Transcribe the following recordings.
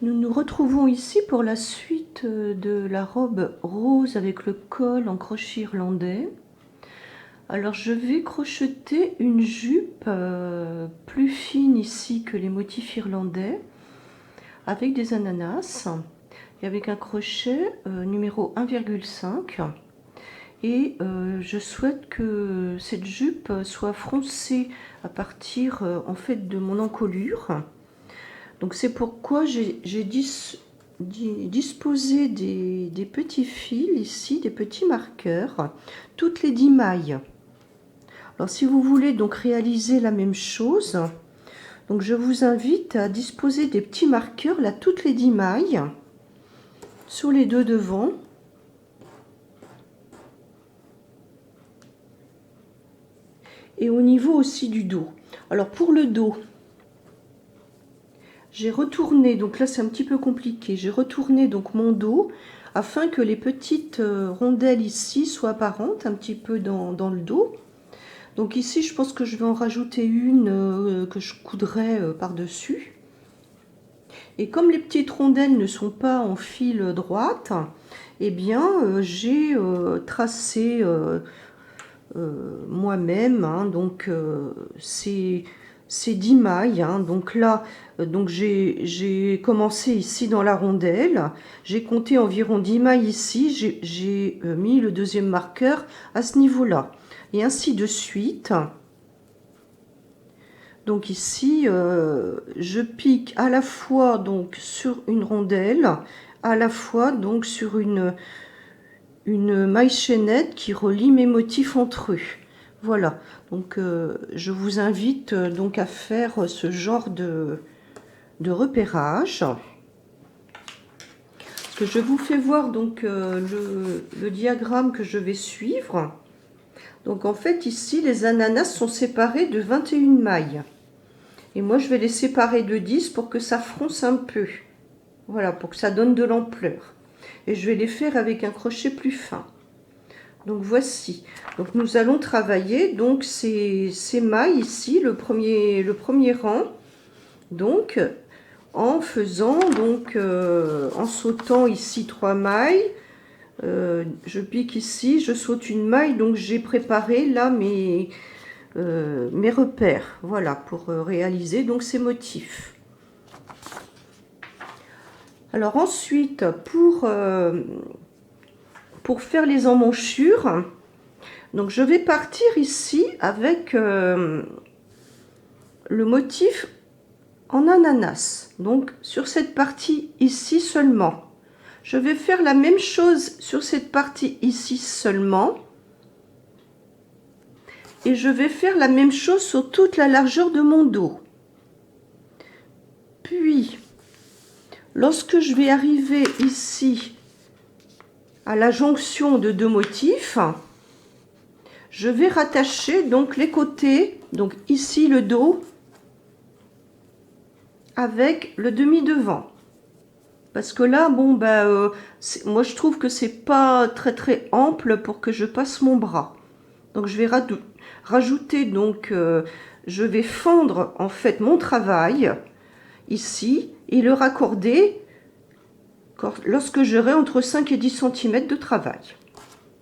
Nous nous retrouvons ici pour la suite de la robe rose avec le col en crochet irlandais. Alors je vais crocheter une jupe plus fine ici que les motifs irlandais avec des ananas et avec un crochet numéro 1,5. Et je souhaite que cette jupe soit froncée à partir en fait de mon encolure. Donc c'est pourquoi j'ai disposé des petits fils ici, des petits marqueurs, toutes les 10 mailles. Alors si vous voulez donc réaliser la même chose, donc je vous invite à disposer des petits marqueurs là toutes les 10 mailles sur les deux devants. Et au niveau aussi du dos. Alors pour le dos, j'ai retourné, donc là c'est un petit peu compliqué, j'ai retourné donc mon dos afin que les petites rondelles ici soient apparentes un petit peu dans le dos. Donc ici je pense que je vais en rajouter une que je coudrai par-dessus. Et comme les petites rondelles ne sont pas en fil droite, eh bien j'ai tracé moi-même, hein, donc c'est 10 mailles, hein, donc là donc j'ai commencé ici dans la rondelle, j'ai compté environ 10 mailles ici, j'ai mis le deuxième marqueur à ce niveau là et ainsi de suite. Donc ici je pique à la fois donc sur une rondelle, à la fois donc sur une maille chaînette qui relie mes motifs entre eux. Voilà, donc je vous invite donc à faire ce genre de repérage. Que je vous fais voir donc le diagramme que je vais suivre. Donc en fait ici les ananas sont séparés de 21 mailles. Et moi je vais les séparer de 10 pour que ça fronce un peu. Voilà, pour que ça donne de l'ampleur. Et je vais les faire avec un crochet plus fin. Donc voici. Donc nous allons travailler donc ces mailles ici, le premier rang. Donc en faisant donc en sautant ici 3 mailles, je pique ici, je saute une maille, donc j'ai préparé là mes repères, voilà, pour réaliser donc ces motifs. Alors ensuite pour faire les emmanchures, donc je vais partir ici avec le motif en ananas, donc sur cette partie ici seulement. Je vais faire la même chose sur cette partie ici seulement. Et je vais faire la même chose sur toute la largeur de mon dos. Puis, lorsque je vais arriver ici à la jonction de deux motifs, je vais rattacher donc les côtés, donc ici le dos, avec le demi-devant. Parce que là, bon, moi je trouve que c'est pas très ample pour que je passe mon bras. Donc je vais rajouter, donc je vais fendre en fait mon travail ici et le raccorder lorsque j'aurai entre 5 et 10 cm de travail.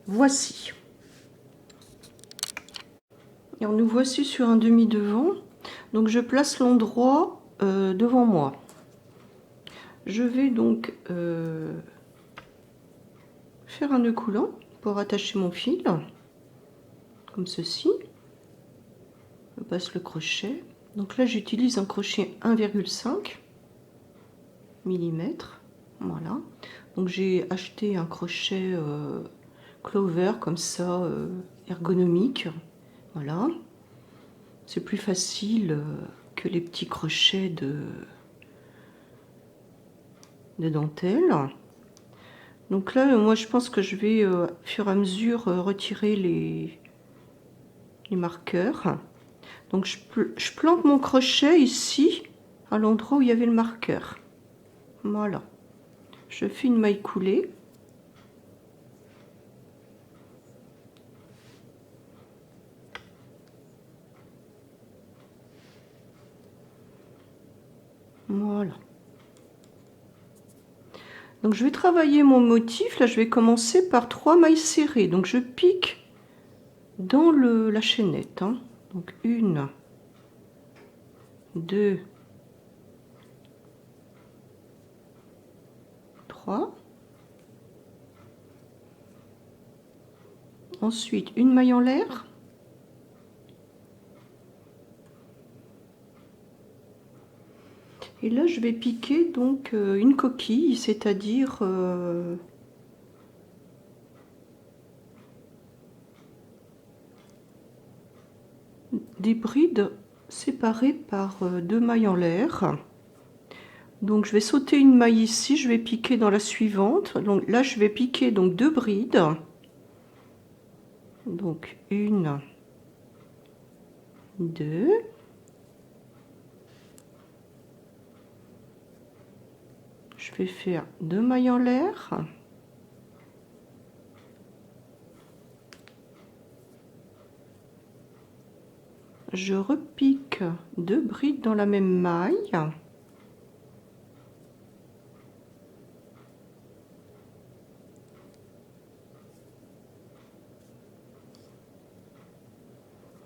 Voici. Alors nous voici sur un demi-devant. Donc je place l'endroit devant moi. Je vais donc faire un nœud coulant pour attacher mon fil, comme ceci. Je passe le crochet. Donc là j'utilise un crochet 1,5 mm. Voilà. Donc j'ai acheté un crochet clover comme ça, ergonomique. Voilà. C'est plus facile que les petits crochets de dentelle. Donc là, moi je pense que je vais au fur et à mesure retirer les marqueurs. Donc je plante mon crochet ici, à l'endroit où il y avait le marqueur. Voilà. Je fais une maille coulée. Voilà. Donc je vais travailler mon motif. Là, je vais commencer par 3 mailles serrées. Donc je pique dans la chaînette. Hein. Donc 1, 2, 3. Ensuite, une maille en l'air. Et là, je vais piquer donc une coquille, c'est-à-dire des brides séparées par 2 mailles en l'air. Donc je vais sauter une maille ici, je vais piquer dans la suivante. Donc là, je vais piquer donc 2 brides. Donc 1, 2. Je vais faire 2 mailles en l'air. Je repique 2 brides dans la même maille.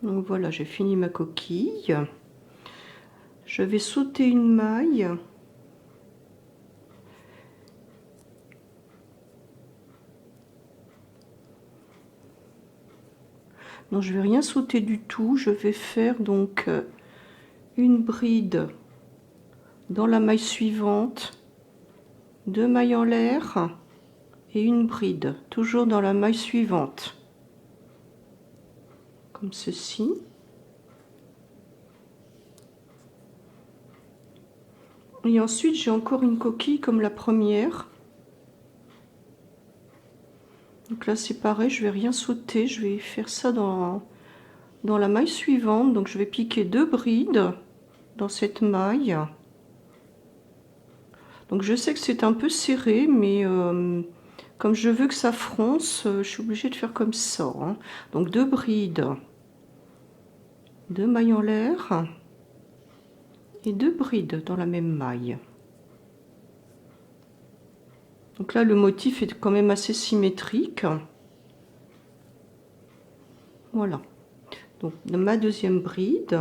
Donc voilà, j'ai fini ma coquille. Je vais sauter une maille. Non, je vais rien sauter du tout. Je vais faire donc une bride dans la maille suivante, 2 mailles en l'air et une bride, toujours dans la maille suivante, comme ceci. Et ensuite, j'ai encore une coquille comme la première. Donc là, c'est pareil, je vais rien sauter, je vais faire ça dans la maille suivante. Donc je vais piquer 2 brides dans cette maille. Donc je sais que c'est un peu serré, mais comme je veux que ça fronce, je suis obligée de faire comme ça. Hein. Donc 2 brides, 2 mailles en l'air et 2 brides dans la même maille. Donc là, le motif est quand même assez symétrique. Voilà. Donc dans ma deuxième bride.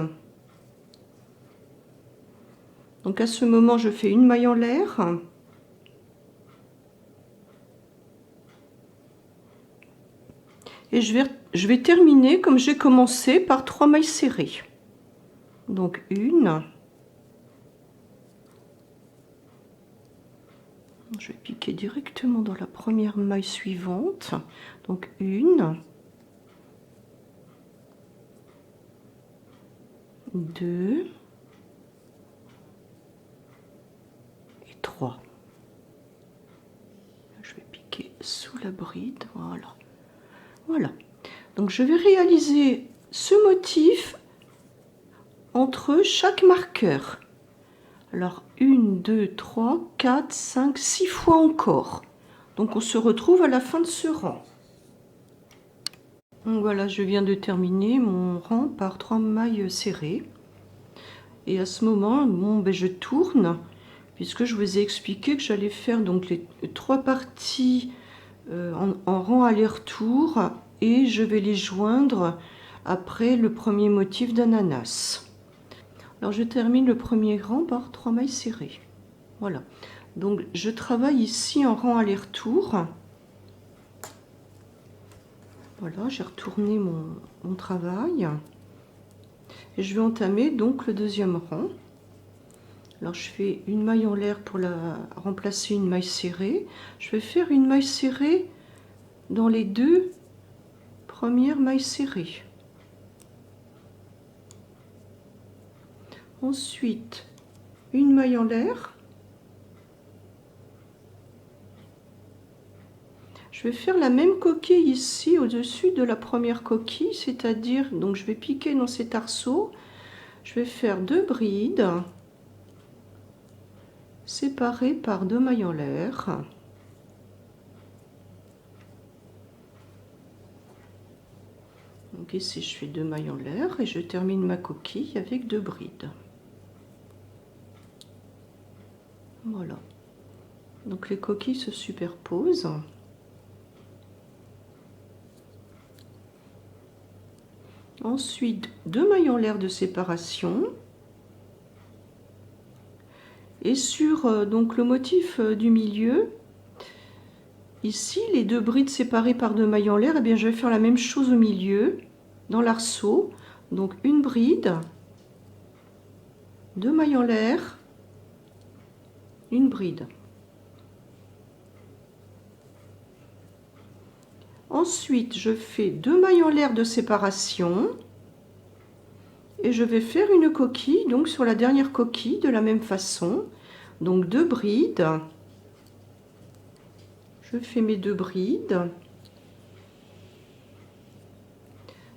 Donc à ce moment, je fais une maille en l'air. Et je vais terminer comme j'ai commencé par 3 mailles serrées. Donc une. Je vais piquer directement dans la première maille suivante. Donc une. 2 et 3. Je vais piquer sous la bride, voilà. Voilà. Donc je vais réaliser ce motif entre chaque marqueur. Alors 1, 2, 3, 4, 5, 6 fois encore. Donc on se retrouve à la fin de ce rang. Donc voilà, je viens de terminer mon rang par 3 mailles serrées. Et à ce moment, bon, ben je tourne, puisque je vous ai expliqué que j'allais faire donc les 3 parties en rang aller-retour, et je vais les joindre après le premier motif d'ananas. Alors je termine le premier rang par 3 mailles serrées. Voilà. Donc je travaille ici en rang aller-retour. Voilà, j'ai retourné mon travail. Et je vais entamer donc le deuxième rang. Alors je fais une maille en l'air pour remplacer une maille serrée. Je vais faire une maille serrée dans les 2 premières mailles serrées. Ensuite, une maille en l'air. Je vais faire la même coquille ici au-dessus de la première coquille, c'est-à-dire, donc je vais piquer dans cet arceau. Je vais faire 2 brides séparées par 2 mailles en l'air. Donc ici je fais 2 mailles en l'air et je termine ma coquille avec 2 brides. Voilà. Donc les coquilles se superposent. Ensuite, 2 mailles en l'air de séparation. Et sur donc le motif du milieu, ici, les 2 brides séparées par 2 mailles en l'air, eh bien, je vais faire la même chose au milieu, dans l'arceau. Donc une bride, 2 mailles en l'air, une bride. Ensuite, je fais 2 mailles en l'air de séparation et je vais faire une coquille, donc sur la dernière coquille de la même façon. Donc 2 brides, je fais mes 2 brides,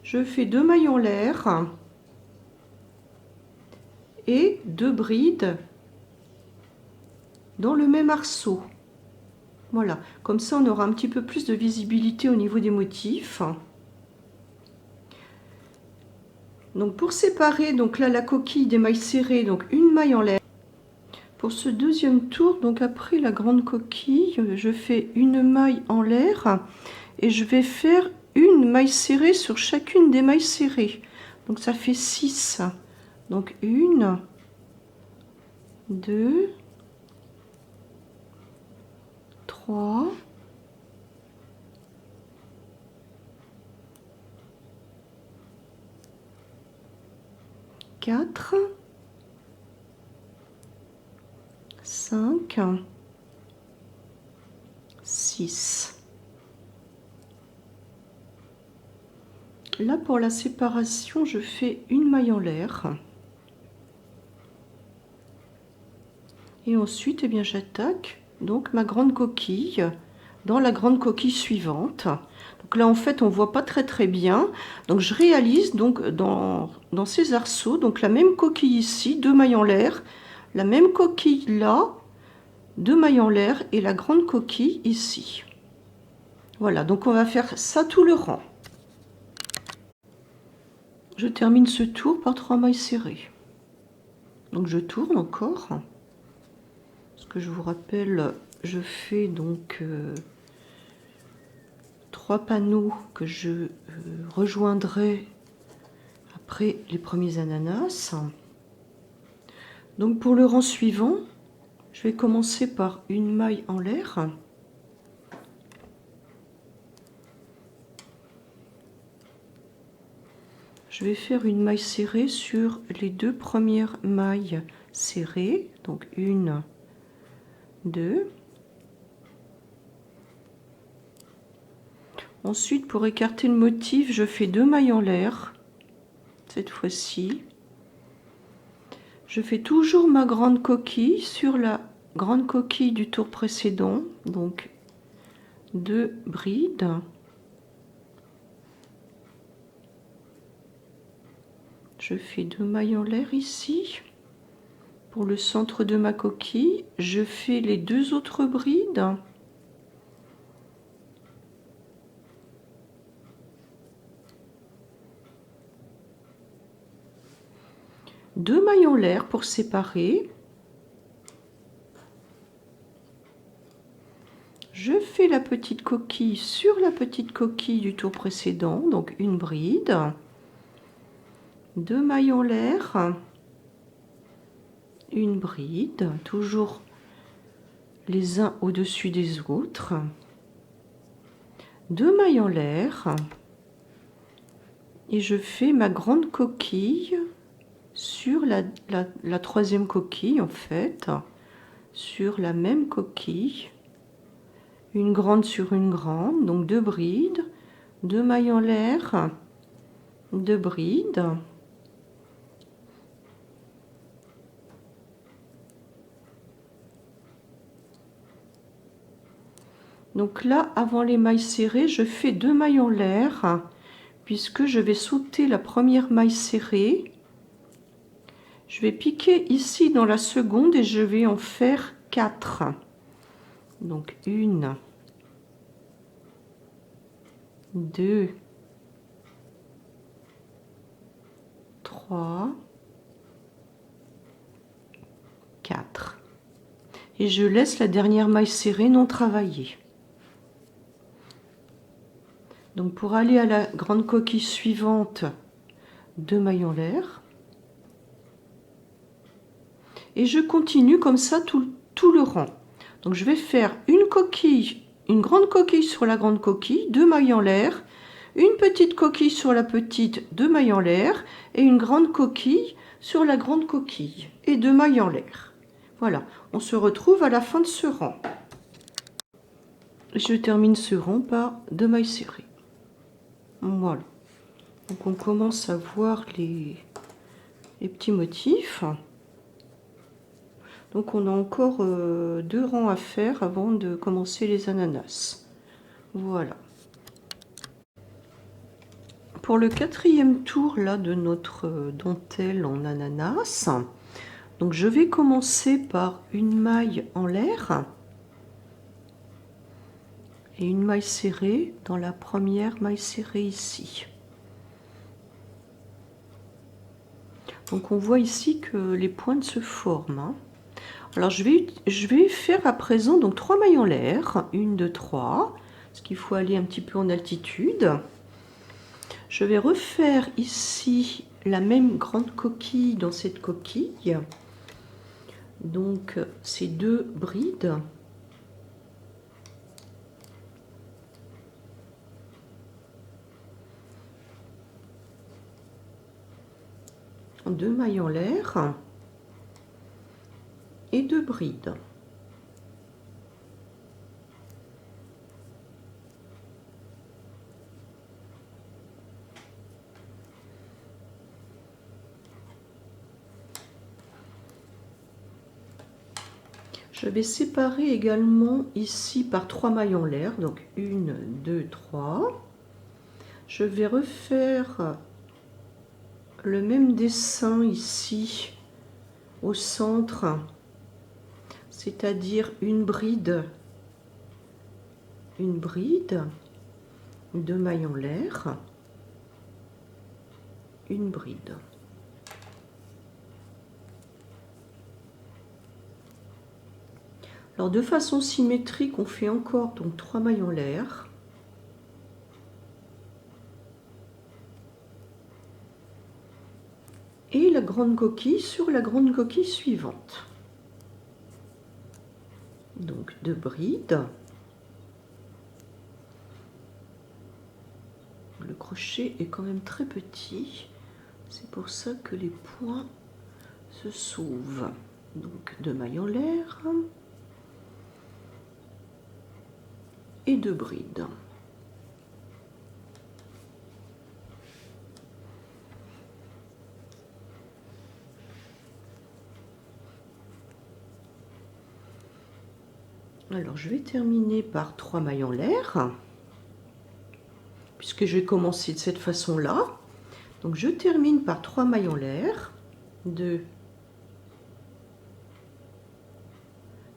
je fais 2 mailles en l'air et 2 brides dans le même arceau. Voilà, comme ça on aura un petit peu plus de visibilité au niveau des motifs. Donc pour séparer donc là la coquille des mailles serrées, donc une maille en l'air. Pour ce deuxième tour, donc après la grande coquille, je fais une maille en l'air et je vais faire une maille serrée sur chacune des mailles serrées. Donc ça fait 6. Donc 1, 2, 3, 4, 5, 6. Là, pour la séparation, je fais une maille en l'air. Et ensuite, eh bien, j'attaque donc ma grande coquille dans la grande coquille suivante. Donc là, en fait, on voit pas très bien. Donc je réalise donc dans ces arceaux, donc la même coquille ici, 2 mailles en l'air, la même coquille là, 2 mailles en l'air et la grande coquille ici. Voilà, donc on va faire ça tout le rang. Je termine ce tour par 3 mailles serrées. Donc je tourne encore. Ce que je vous rappelle, je fais donc 3 panneaux que je rejoindrai après les premiers ananas. Donc pour le rang suivant, je vais commencer par une maille en l'air. Je vais faire une maille serrée sur les 2 premières mailles serrées. Donc 1, 2. Ensuite, pour écarter le motif, je fais 2 mailles en l'air. Cette fois-ci, je fais toujours ma grande coquille sur la grande coquille du tour précédent. Donc 2 brides. Je fais 2 mailles en l'air ici. Pour le centre de ma coquille, je fais les 2 autres brides. Deux mailles en l'air pour séparer. Je fais la petite coquille sur la petite coquille du tour précédent, donc une bride. 2 mailles en l'air. Une bride, toujours les uns au-dessus des autres. 2 mailles en l'air. Et je fais ma grande coquille sur la troisième coquille, en fait, sur la même coquille, une grande sur une grande, donc 2 brides, 2 mailles en l'air, 2 brides, donc là, avant les mailles serrées, je fais 2 mailles en l'air, puisque je vais sauter la première maille serrée. Je vais piquer ici dans la seconde et je vais en faire 4. Donc 1, 2, 3, 4. et je laisse la dernière maille serrée non travaillée. Donc pour aller à la grande coquille suivante, 2 mailles en l'air. Et je continue comme ça tout le rang. Donc je vais faire une coquille, une grande coquille sur la grande coquille, 2 mailles en l'air, une petite coquille sur la petite, 2 mailles en l'air, et une grande coquille sur la grande coquille, et 2 mailles en l'air. Voilà, on se retrouve à la fin de ce rang. Je termine ce rang par 2 mailles serrées. Voilà. Donc on commence à voir les petits motifs. Donc on a encore 2 rangs à faire avant de commencer les ananas. Voilà. Pour le 4e tour là de notre dentelle en ananas, donc je vais commencer par une maille en l'air et une maille serrée dans la première maille serrée ici. Donc on voit ici que les pointes se forment, hein. Alors je vais faire à présent donc 3 mailles en l'air, 1, 2, 3, parce qu'il faut aller un petit peu en altitude. Je vais refaire ici la même grande coquille dans cette coquille. Donc ces 2 brides. Deux mailles en l'air et 2 brides. Je vais séparer également ici par 3 mailles en l'air, donc 1, 2, 3. Je vais refaire le même dessin ici au centre, c'est-à-dire une bride, 2 mailles en l'air, une bride. Alors de façon symétrique, on fait encore donc 3 mailles en l'air. Et la grande coquille sur la grande coquille suivante. Donc 2 brides. Le crochet est quand même très petit, c'est pour ça que les points se sauvent. Donc 2 mailles en l'air et 2 brides. Alors je vais terminer par 3 mailles en l'air, puisque je vais commencer de cette façon-là. Donc je termine par 3 mailles en l'air, 2,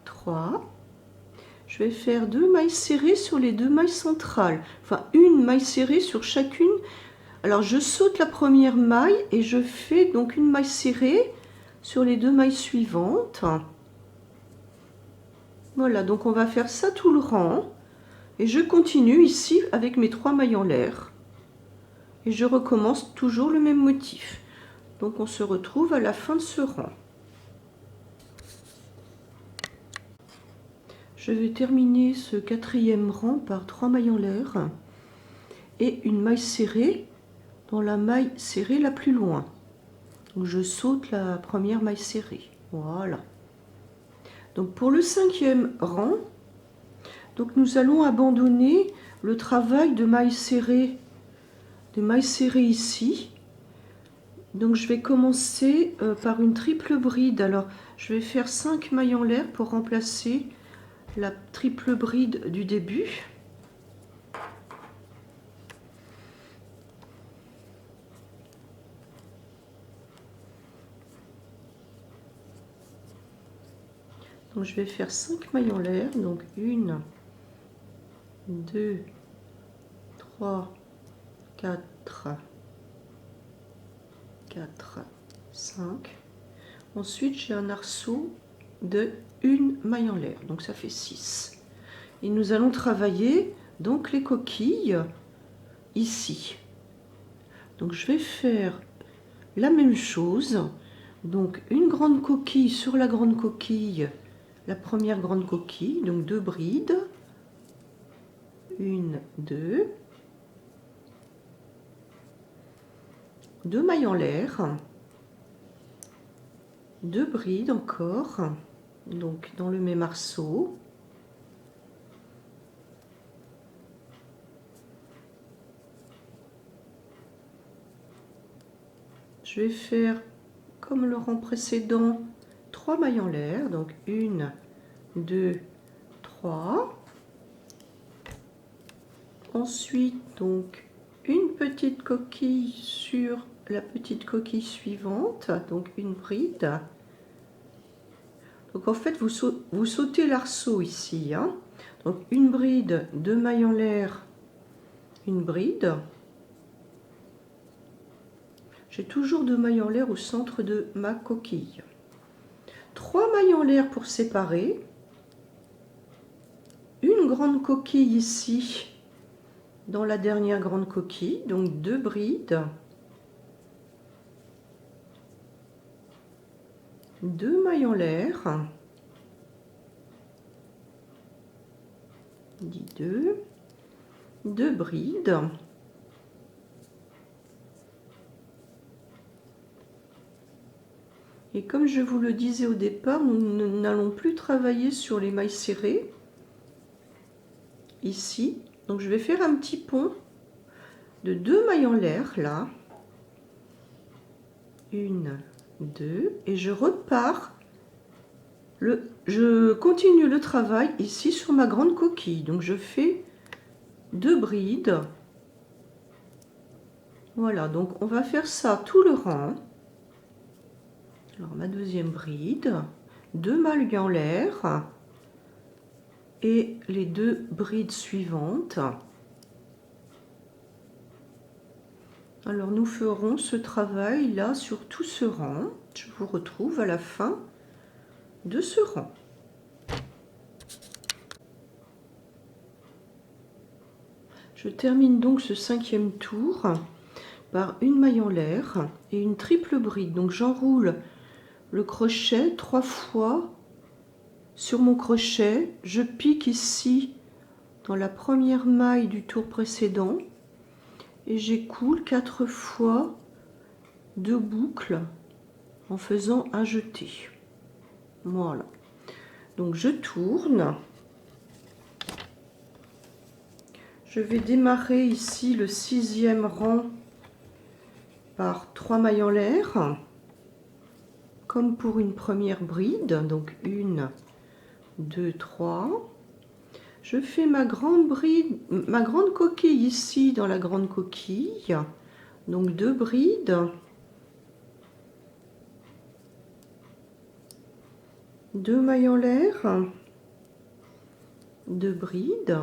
3. Je vais faire 2 mailles serrées sur les 2 mailles centrales, enfin une maille serrée sur chacune. Alors je saute la première maille et je fais donc une maille serrée sur les 2 mailles suivantes. Voilà, donc on va faire ça tout le rang. Et je continue ici avec mes 3 mailles en l'air. Et je recommence toujours le même motif. Donc on se retrouve à la fin de ce rang. Je vais terminer ce 4e rang par 3 mailles en l'air et une maille serrée dans la maille serrée la plus loin. Donc je saute la première maille serrée. Voilà. Donc pour le 5e rang, donc nous allons abandonner le travail de maille serrée ici. Donc je vais commencer par une triple bride. Alors je vais faire 5 mailles en l'air pour remplacer la triple bride du début. Donc je vais faire 5 mailles en l'air, donc 1, 2, 3, 4, 5. Ensuite j'ai un arceau de une maille en l'air, donc ça fait 6. Et nous allons travailler donc les coquilles ici. Donc je vais faire la même chose, donc une grande coquille sur la grande coquille, la première grande coquille, donc 2 brides, 1, 2, 2 mailles en l'air, 2 brides encore, donc dans le même arceau. Je vais faire comme le rang précédent 3 mailles en l'air, donc 1, 2, 3. Ensuite, donc une petite coquille sur la petite coquille suivante, donc une bride. Donc en fait, vous sautez l'arceau ici, hein. Donc une bride, 2 mailles en l'air, une bride. J'ai toujours 2 mailles en l'air au centre de ma coquille. 3 mailles en l'air pour séparer. Une grande coquille ici, dans la dernière grande coquille, donc 2 brides. 2 mailles en l'air. 2, 2 brides. Et comme je vous le disais au départ, nous n'allons plus travailler sur les mailles serrées ici. Donc je vais faire un petit pont de 2 mailles en l'air là. 1, 2, et je repars. Je continue le travail ici sur ma grande coquille. Donc je fais 2 brides. Voilà, donc on va faire ça tout le rang. Alors ma deuxième bride, 2 mailles en l'air et les 2 brides suivantes. Alors nous ferons ce travail là sur tout ce rang. Je vous retrouve à la fin de ce rang. Je termine donc ce 5e tour par une maille en l'air et une triple bride. Donc j'enroule le crochet 3 fois sur mon crochet. Je pique ici dans la première maille du tour précédent et j'écoule 4 fois 2 boucles en faisant un jeté. Voilà. Donc je tourne. Je vais démarrer ici le 6e rang par 3 mailles en l'air, comme pour une première bride. Donc 1, 2, 3. Je fais ma grande bride, ma grande coquille ici dans la grande coquille. Donc 2 brides. 2 mailles en l'air. 2 brides.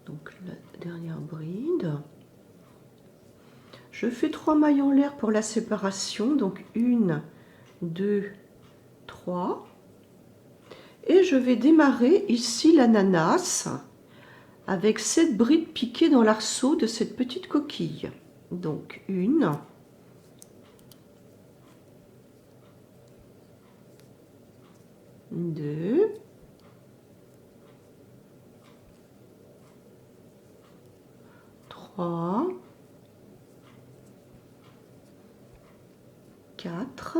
Donc la dernière bride. Je fais 3 mailles en l'air pour la séparation, donc 1, 2, 3. Et je vais démarrer ici l'ananas avec 7 brides piquées dans l'arceau de cette petite coquille. Donc 1, 2, 3, 4,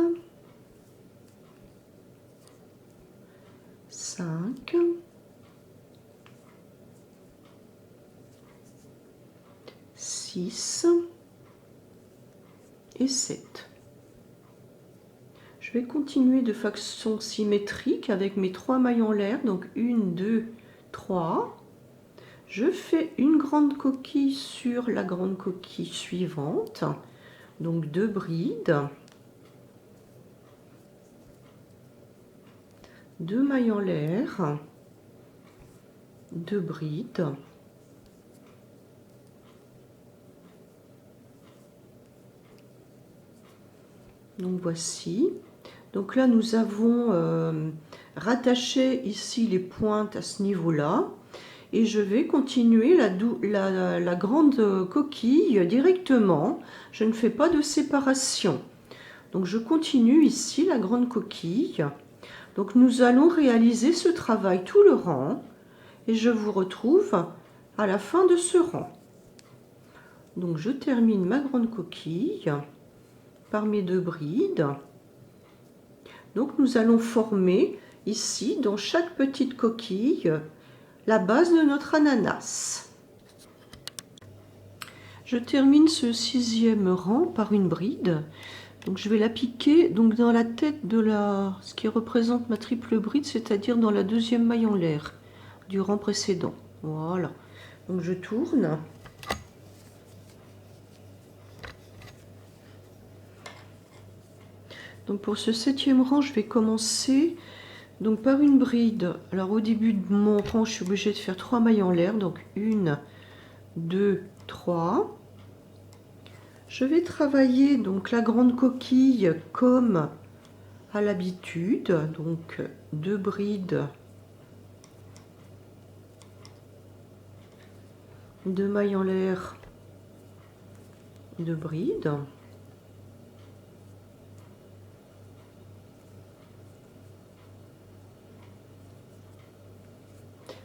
5, 6 et 7. Je vais continuer de façon symétrique avec mes 3 mailles en l'air, donc 1, 2, 3. Je fais une grande coquille sur la grande coquille suivante, donc 2 brides, 2 mailles en l'air, 2 brides, Donc voici. Donc là nous avons rattaché ici les pointes à ce niveau-là. Et je vais continuer la grande coquille directement. Je ne fais pas de séparation. Donc je continue ici la grande coquille. Donc nous allons réaliser ce travail tout le rang. Et je vous retrouve à la fin de ce rang. Donc je termine ma grande coquille par mes 2 brides. Donc nous allons former ici dans chaque petite coquille la base de notre ananas. Je termine ce 6e rang par une bride. Donc je vais la piquer donc dans la tête de ce qui représente ma triple bride, c'est-à-dire dans la 2e maille en l'air du rang précédent. Voilà. Donc je tourne. Donc pour ce 7e rang, je vais commencer donc par une bride. Alors au début de mon rang, je suis obligée de faire 3 mailles en l'air. Donc 1, 2, 3. Je vais travailler donc la grande coquille comme à l'habitude. Donc 2 brides, 2 mailles en l'air, 2 brides.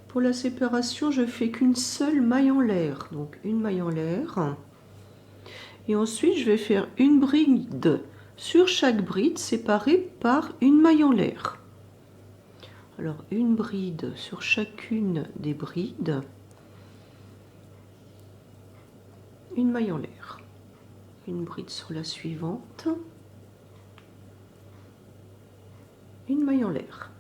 Pour la séparation, je fais qu'une seule maille en l'air. Donc une maille en l'air. Et ensuite, je vais faire une bride sur chaque bride séparée par une maille en l'air. Alors une bride sur chacune des brides. Une maille en l'air. Une bride sur la suivante. Une maille en l'air.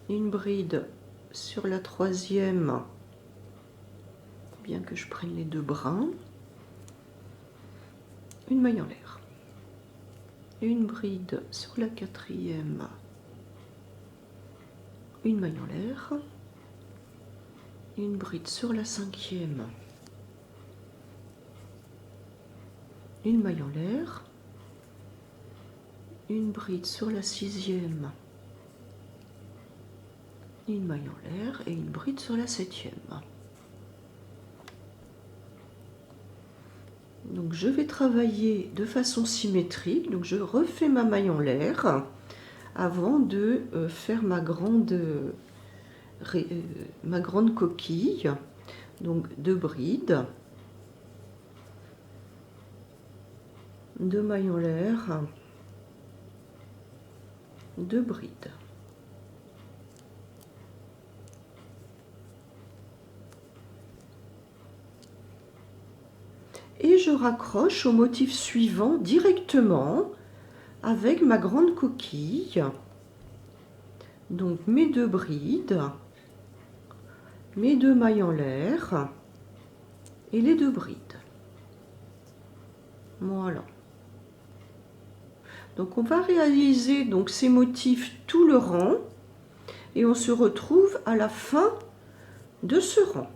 Une bride sur la 3e, bien que je prenne les 2 brins, une maille en l'air, une bride sur la 4e, une maille en l'air, une bride sur la 5e, une maille en l'air, une bride sur la 6e, une maille en l'air et une bride sur la 7e. Donc je vais travailler de façon symétrique. Donc je refais ma maille en l'air avant de faire ma grande coquille. Donc 2 brides, 2 mailles en l'air, 2 brides. Et je raccroche au motif suivant directement avec ma grande coquille. Donc mes 2 brides, mes 2 mailles en l'air et les 2 brides. Voilà. Donc on va réaliser donc ces motifs tout le rang et on se retrouve à la fin de ce rang.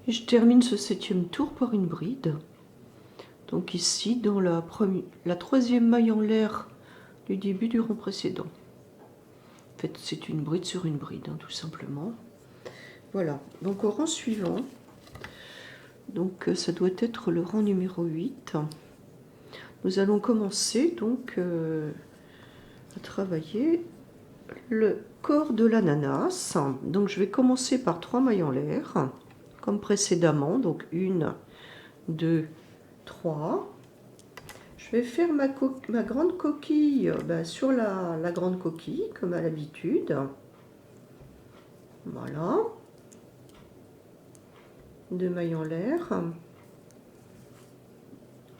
Et je termine ce 7e tour par une bride. Donc ici dans la 3e maille en l'air du début du rang précédent. En fait c'est une bride sur une bride, hein, tout simplement. Voilà, donc au rang suivant, donc ça doit être le rang numéro 8. Nous allons commencer donc à travailler le corps de l'ananas. Donc je vais commencer par 3 mailles en l'air comme précédemment, donc 1, 2, 3. Je vais faire ma grande coquille sur la grande coquille comme à l'habitude. Voilà. 2 mailles en l'air,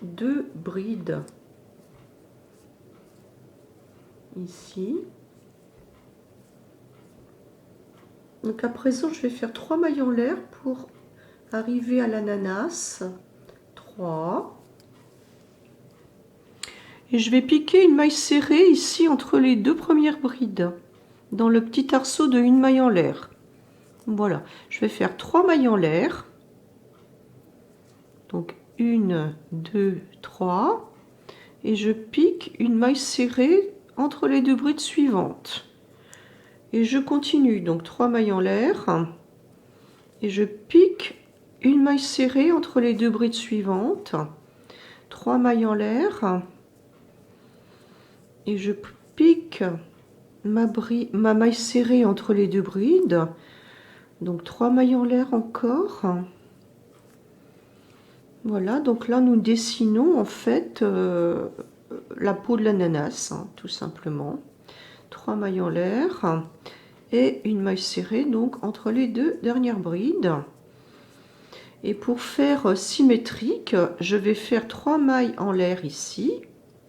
2 brides ici. Donc à présent, je vais faire 3 mailles en l'air pour arriver à l'ananas. 3. Et je vais piquer une maille serrée ici entre les 2 premières brides, dans le petit arceau de 1 maille en l'air. Voilà, je vais faire 3 mailles en l'air. Donc 1, 2, 3. Et je pique une maille serrée entre les deux brides suivantes. Et je continue, donc 3 mailles en l'air. Et je pique une maille serrée entre les deux brides suivantes. 3 mailles en l'air. Et je pique ma maille serrée entre les deux brides. Donc 3 mailles en l'air encore. Voilà, donc là nous dessinons en fait la peau de l'ananas, hein, tout simplement. 3 mailles en l'air et une maille serrée donc entre les deux dernières brides. Et pour faire symétrique, je vais faire 3 mailles en l'air ici.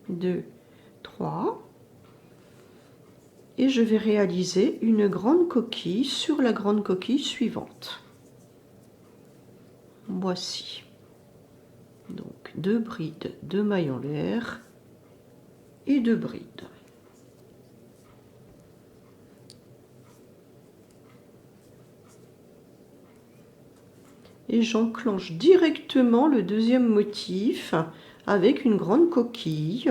2, 3. Et je vais réaliser une grande coquille sur la grande coquille suivante. Voici. Donc 2 brides, 2 mailles en l'air et 2 brides. Et j'enclenche directement le deuxième motif avec une grande coquille.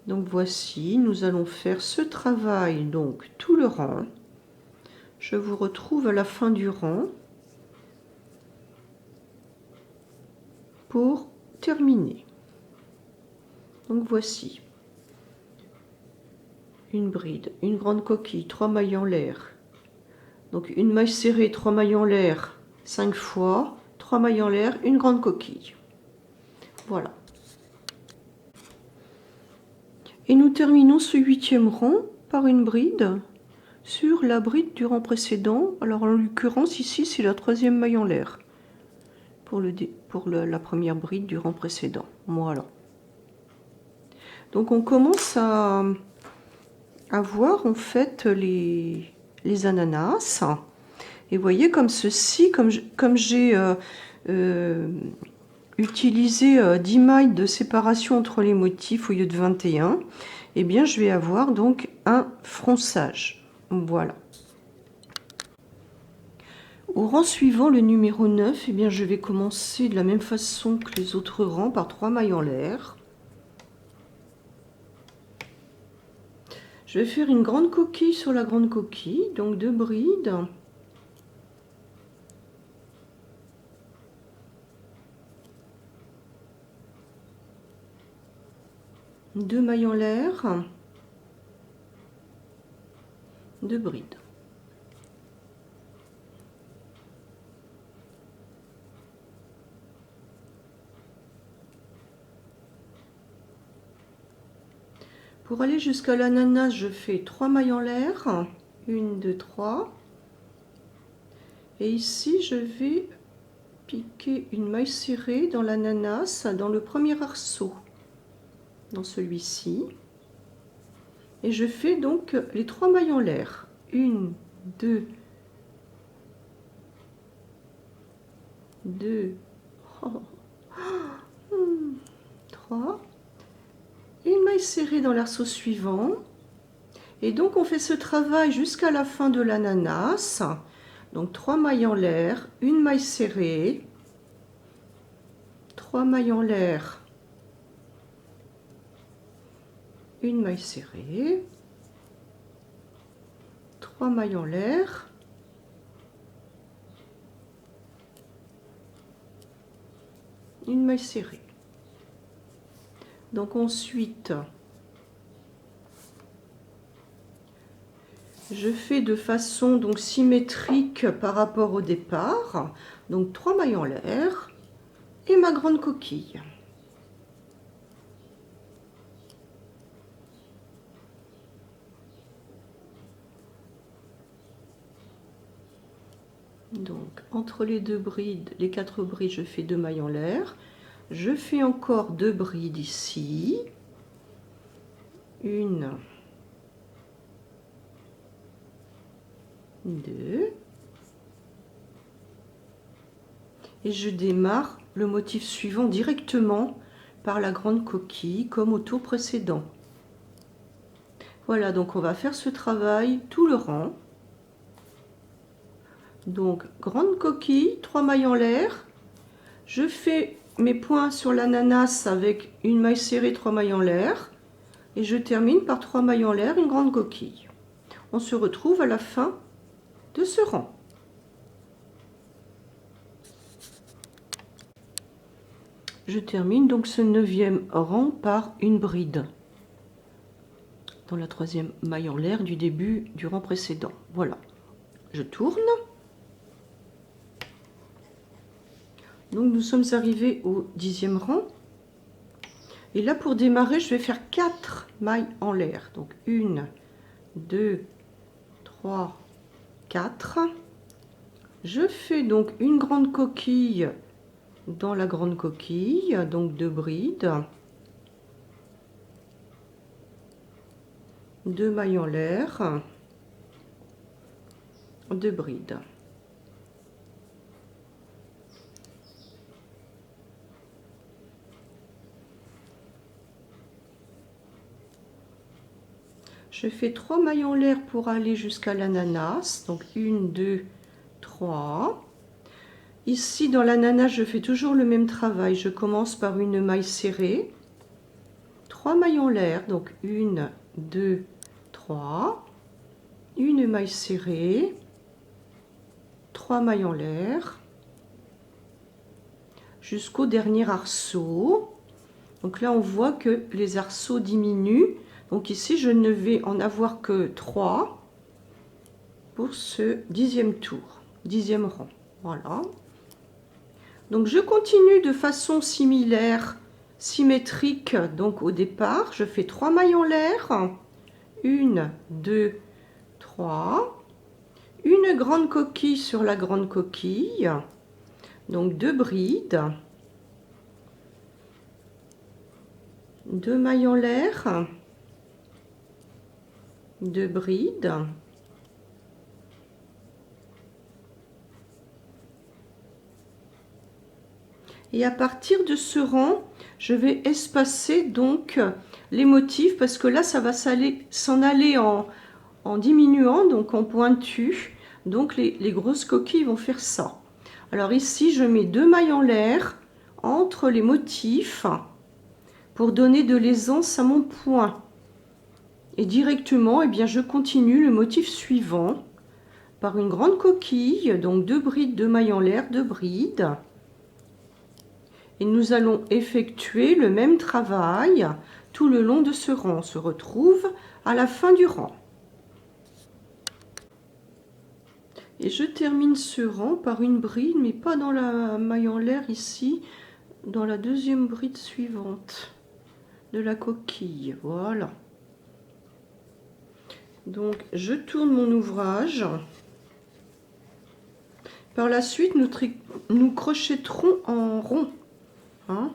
Donc voici, nous allons faire ce travail donc tout le rang. Je vous retrouve à la fin du rang pour terminer. Donc voici une bride, une grande coquille, 3 mailles en l'air. Donc une maille serrée, 3 mailles en l'air 5 fois, 3 mailles en l'air, une grande coquille. Voilà. Et nous terminons ce 8e rang par une bride sur la bride du rang précédent. Alors en l'occurrence ici c'est la 3e maille en l'air pour la première bride du rang précédent. Voilà. Donc on commence à voir en fait les ananas. Et vous voyez comme ceci, comme j'ai utilisé 10 mailles de séparation entre les motifs au lieu de 21, eh bien je vais avoir donc un fronçage. Voilà. Au rang suivant, le numéro 9, eh bien je vais commencer de la même façon que les autres rangs par 3 mailles en l'air. Je vais faire une grande coquille sur la grande coquille, donc 2 brides. Deux mailles en l'air, 2 brides. Pour aller jusqu'à l'ananas, je fais 3 mailles en l'air, 1, 2, 3. Et ici, je vais piquer une maille serrée dans l'ananas, dans le premier arceau, dans celui-ci. Et je fais donc les 3 mailles en l'air. 1, 2, 2, 3. Et une maille serrée dans l'arceau suivant. Et donc on fait ce travail jusqu'à la fin de l'ananas. Donc 3 mailles en l'air, une maille serrée, 3 mailles en l'air, une maille serrée, 3 mailles en l'air, une maille serrée. Donc ensuite, je fais de façon donc symétrique par rapport au départ. Donc 3 mailles en l'air et ma grande coquille. Donc entre les 2 brides, les 4 brides, je fais 2 mailles en l'air. Je fais encore 2 brides ici. 1, 2. Et je démarre le motif suivant directement par la grande coquille comme au tour précédent. Voilà, donc on va faire ce travail tout le rang. Donc, grande coquille, 3 mailles en l'air. Je fais mes points sur l'ananas avec une maille serrée, 3 mailles en l'air. Et je termine par 3 mailles en l'air, une grande coquille. On se retrouve à la fin de ce rang. Je termine donc ce 9e rang par une bride dans la 3e maille en l'air du début du rang précédent. Voilà, je tourne. Donc nous sommes arrivés au 10e rang. Et là, pour démarrer, je vais faire 4 mailles en l'air. Donc 1, 2, 3, 4. Je fais donc une grande coquille dans la grande coquille, donc 2 brides. 2 mailles en l'air, 2 brides. Je fais 3 mailles en l'air pour aller jusqu'à l'ananas, donc 1, 2, 3. Ici dans l'ananas, je fais toujours le même travail. Je commence par une maille serrée, 3 mailles en l'air, donc 1, 2, 3, une maille serrée, 3 mailles en l'air, jusqu'au dernier arceau. Donc là, on voit que les arceaux diminuent. Donc ici, je ne vais en avoir que 3 pour ce 10e tour, 10e rang. Voilà. Donc je continue de façon similaire, symétrique. Donc au départ, je fais 3 mailles en l'air. 1, 2, 3. Une grande coquille sur la grande coquille. Donc 2 brides. 2 mailles en l'air. 2 brides. Et à partir de ce rang, je vais espacer donc les motifs parce que là, ça va s'en aller en diminuant, donc en pointu. Donc les grosses coquilles vont faire ça. Alors ici, je mets 2 mailles en l'air entre les motifs pour donner de l'aisance à mon point. Et directement, eh bien, je continue le motif suivant par une grande coquille, donc 2 brides, 2 mailles en l'air, 2 brides. Et nous allons effectuer le même travail tout le long de ce rang. On se retrouve à la fin du rang. Et je termine ce rang par une bride, mais pas dans la maille en l'air ici, dans la 2e bride suivante de la coquille. Voilà. Donc je tourne mon ouvrage. Par la suite, nous crochetterons en rond. Hein.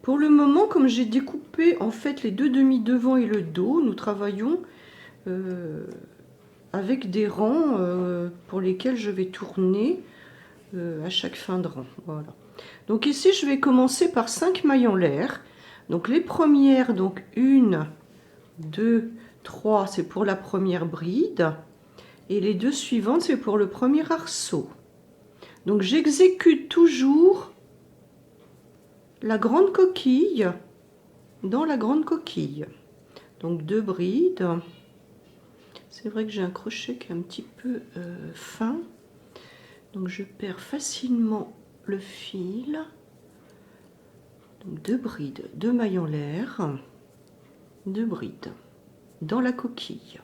Pour le moment, comme j'ai découpé en fait les 2 demi devant et le dos, nous travaillons avec des rangs pour lesquels je vais tourner à chaque fin de rang. Voilà. Donc ici, je vais commencer par 5 mailles en l'air. Donc les premières, donc 1, 2, 3, c'est pour la première bride. Et les 2 suivantes, c'est pour le premier arceau. Donc j'exécute toujours la grande coquille dans la grande coquille. Donc 2 brides. C'est vrai que j'ai un crochet qui est un petit peu fin. Donc je perds facilement le fil. Donc 2 brides, 2 mailles en l'air, 2 brides dans la coquille.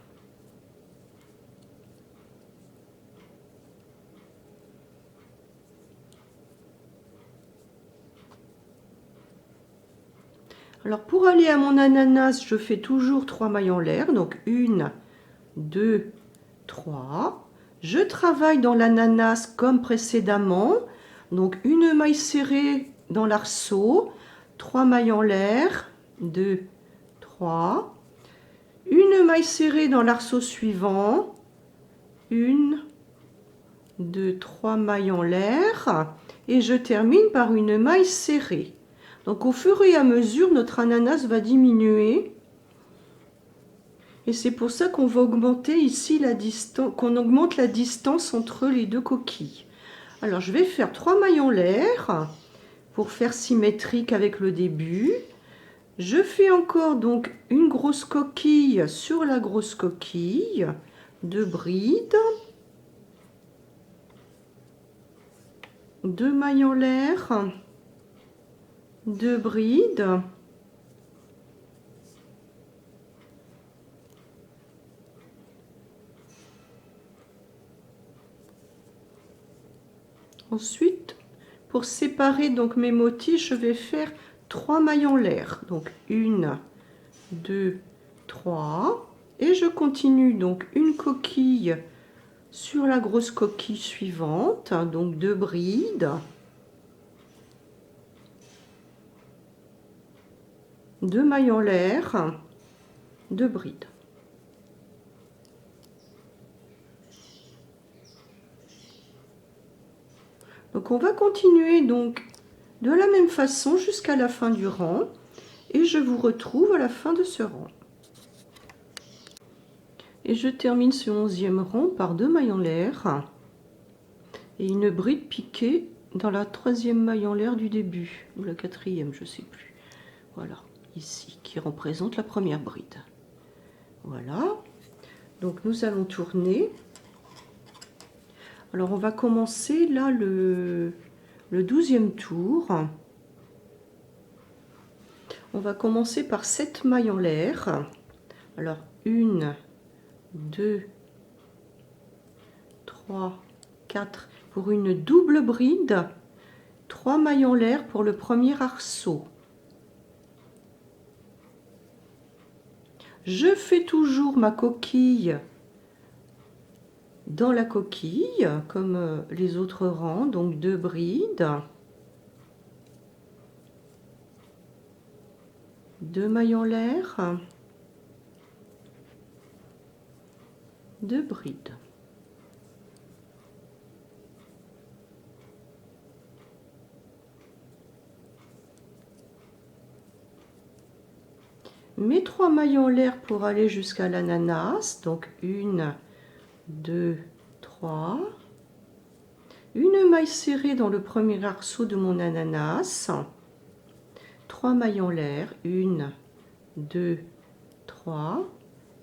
Alors pour aller à mon ananas, je fais toujours 3 mailles en l'air, donc 1, 2, 3. Je travaille dans l'ananas comme précédemment, donc une maille serrée dans l'arceau, 3 mailles en l'air, 2, 3. Une maille serrée dans l'arceau suivant, 1, 2, 3 mailles en l'air, et je termine par une maille serrée. Donc au fur et à mesure, notre ananas va diminuer. Et c'est pour ça qu'on va augmenter ici la distance, qu'on augmente la distance entre les deux coquilles. Alors je vais faire 3 mailles en l'air pour faire symétrique avec le début. Je fais encore donc une grosse coquille sur la grosse coquille, 2 brides, 2 mailles en l'air, 2 brides, ensuite pour séparer donc mes motifs, je vais faire 3 mailles en l'air, donc 1, 2, 3, et je continue donc une coquille sur la grosse coquille suivante, donc 2 brides, 2 mailles en l'air, 2 brides. Donc on va continuer donc de la même façon jusqu'à la fin du rang et je vous retrouve à la fin de ce rang. Et je termine ce 11e rang par 2 mailles en l'air et une bride piquée dans la 3e maille en l'air du début, ou la 4e, je ne sais plus. Voilà, ici, qui représente la première bride. Voilà, donc nous allons tourner. Alors on va commencer là le 12e tour. On va commencer par 7 mailles en l'air. Alors 1, 2, 3, 4 pour une double bride, 3 mailles en l'air pour le premier arceau. Je fais toujours ma coquille dans la coquille comme les autres rangs, donc 2 brides, 2 mailles en l'air, 2 brides. Mes 3 mailles en l'air pour aller jusqu'à l'ananas, donc 1, 2, 3. Une maille serrée dans le premier arceau de mon ananas. 3 mailles en l'air, 1, 2, 3.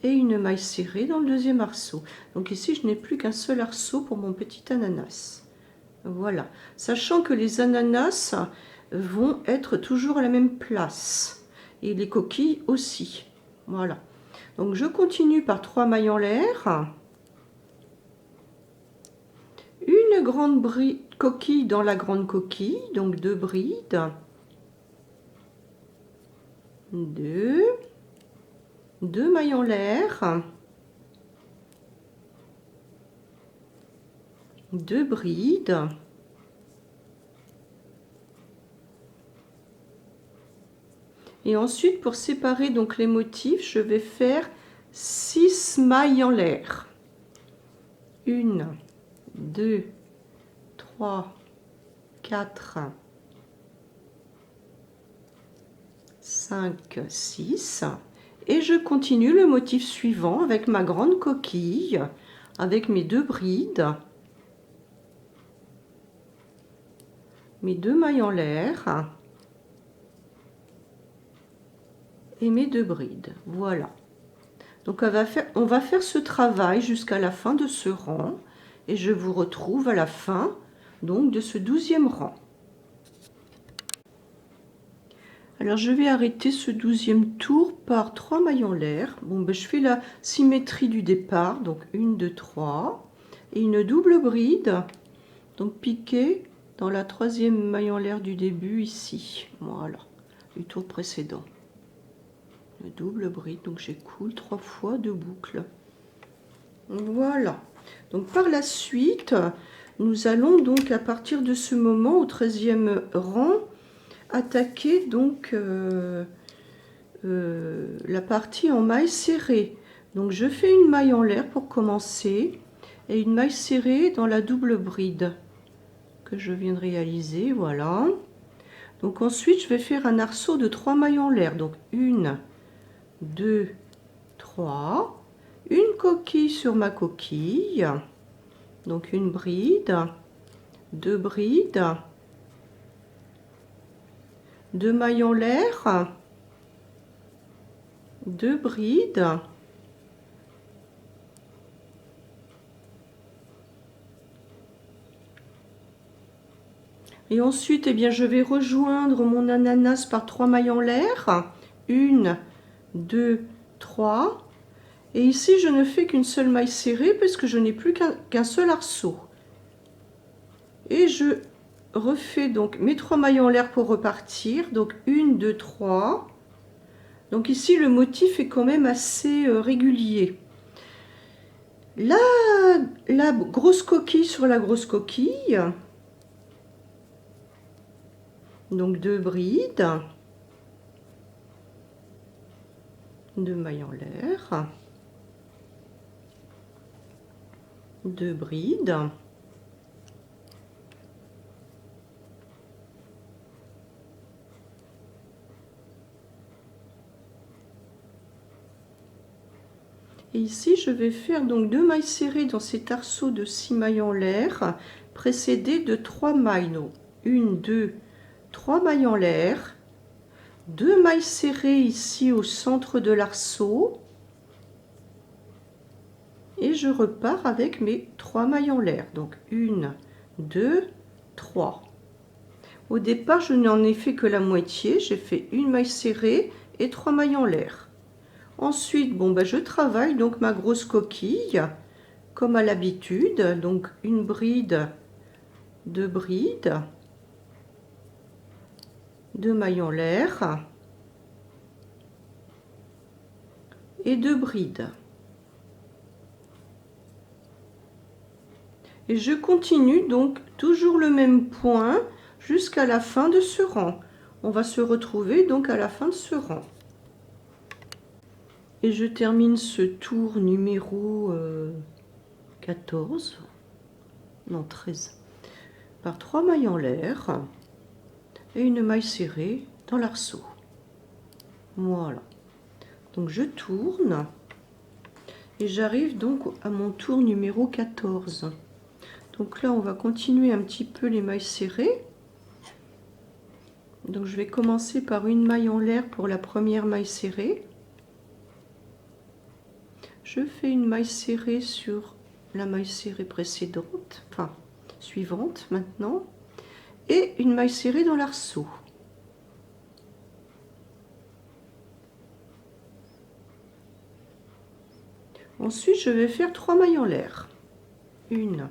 Et une maille serrée dans le deuxième arceau. Donc ici, je n'ai plus qu'un seul arceau pour mon petit ananas. Voilà. Sachant que les ananas vont être toujours à la même place. Et les coquilles aussi. Voilà. Donc je continue par 3 mailles en l'air. Une grande coquille dans la grande coquille, donc 2 brides. 2. 2 mailles en l'air. 2 brides. Et ensuite, pour séparer donc les motifs, je vais faire 6 mailles en l'air. 1, 2, 3, 4, 5, 6. Et je continue le motif suivant avec ma grande coquille, avec mes 2 brides, mes 2 mailles en l'air et mes 2 brides. Voilà. Donc on va faire ce travail jusqu'à la fin de ce rang et je vous retrouve à la fin donc de ce 12e rang. Alors je vais arrêter ce 12e tour par 3 mailles en l'air. Bon, ben, je fais la symétrie du départ, donc 1, 2, 3, et une double bride, donc piquée dans la 3e maille en l'air du début ici, voilà, du tour précédent. Une double bride, donc j'écoule 3 fois 2 boucles. Voilà. Donc par la suite, nous allons donc à partir de ce moment au 13e rang attaquer donc la partie en maille serrée. Donc je fais une maille en l'air pour commencer et une maille serrée dans la double bride que je viens de réaliser. Voilà. Donc ensuite je vais faire un arceau de 3 mailles en l'air. Donc 1, 2, 3. 3, une coquille sur ma coquille, donc une bride, 2 brides, 2 mailles en l'air, 2 brides, et ensuite eh bien, je vais rejoindre mon ananas par 3 mailles en l'air, 1, 2, 3, et ici je ne fais qu'une seule maille serrée parce que je n'ai plus qu'un seul arceau. Et je refais donc mes 3 mailles en l'air pour repartir, donc 1, 2, 3. Donc ici le motif est quand même assez régulier. La grosse coquille sur la grosse coquille, donc 2 brides, 2 mailles en l'air, 2 brides, et ici je vais faire donc 2 mailles serrées dans cet arceau de 6 mailles en l'air précédées de 3 mailles, donc 1, 2, 3 mailles en l'air, 2 mailles serrées ici au centre de l'arceau, et je repars avec mes 3 mailles en l'air, donc 1, 2, 3. Au départ je n'en ai fait que la moitié, j'ai fait une maille serrée et 3 mailles en l'air. Ensuite je travaille donc ma grosse coquille comme à l'habitude, donc une bride, 2 brides, 2 mailles en l'air et 2 brides. Et je continue donc toujours le même point jusqu'à la fin de ce rang. On va se retrouver donc à la fin de ce rang. Et je termine ce tour numéro 14, non 13, par 3 mailles en l'air et une maille serrée dans l'arceau. Voilà. Donc je tourne et j'arrive donc à mon tour numéro 14. Donc là on va continuer un petit peu les mailles serrées. Donc je vais commencer par une maille en l'air pour la première maille serrée. Je fais une maille serrée sur la maille serrée précédente, enfin suivante maintenant, et une maille serrée dans l'arceau. Ensuite je vais faire 3 mailles en l'air. 1,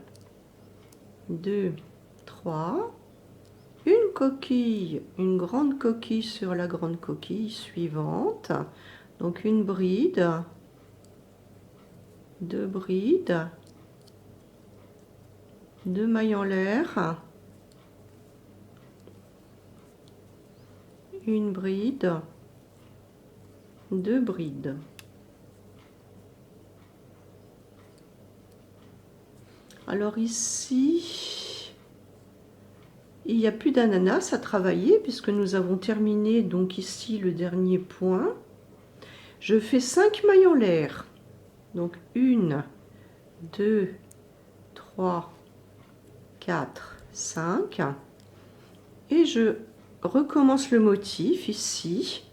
2, 3, une coquille, une grande coquille sur la grande coquille suivante, donc une bride, 2 brides, 2 mailles en l'air, une bride, 2 brides. Alors ici, il n'y a plus d'ananas à travailler puisque nous avons terminé donc ici le dernier point. Je fais 5 mailles en l'air. Donc 1, 2, 3, 4, 5. Et je recommence le motif ici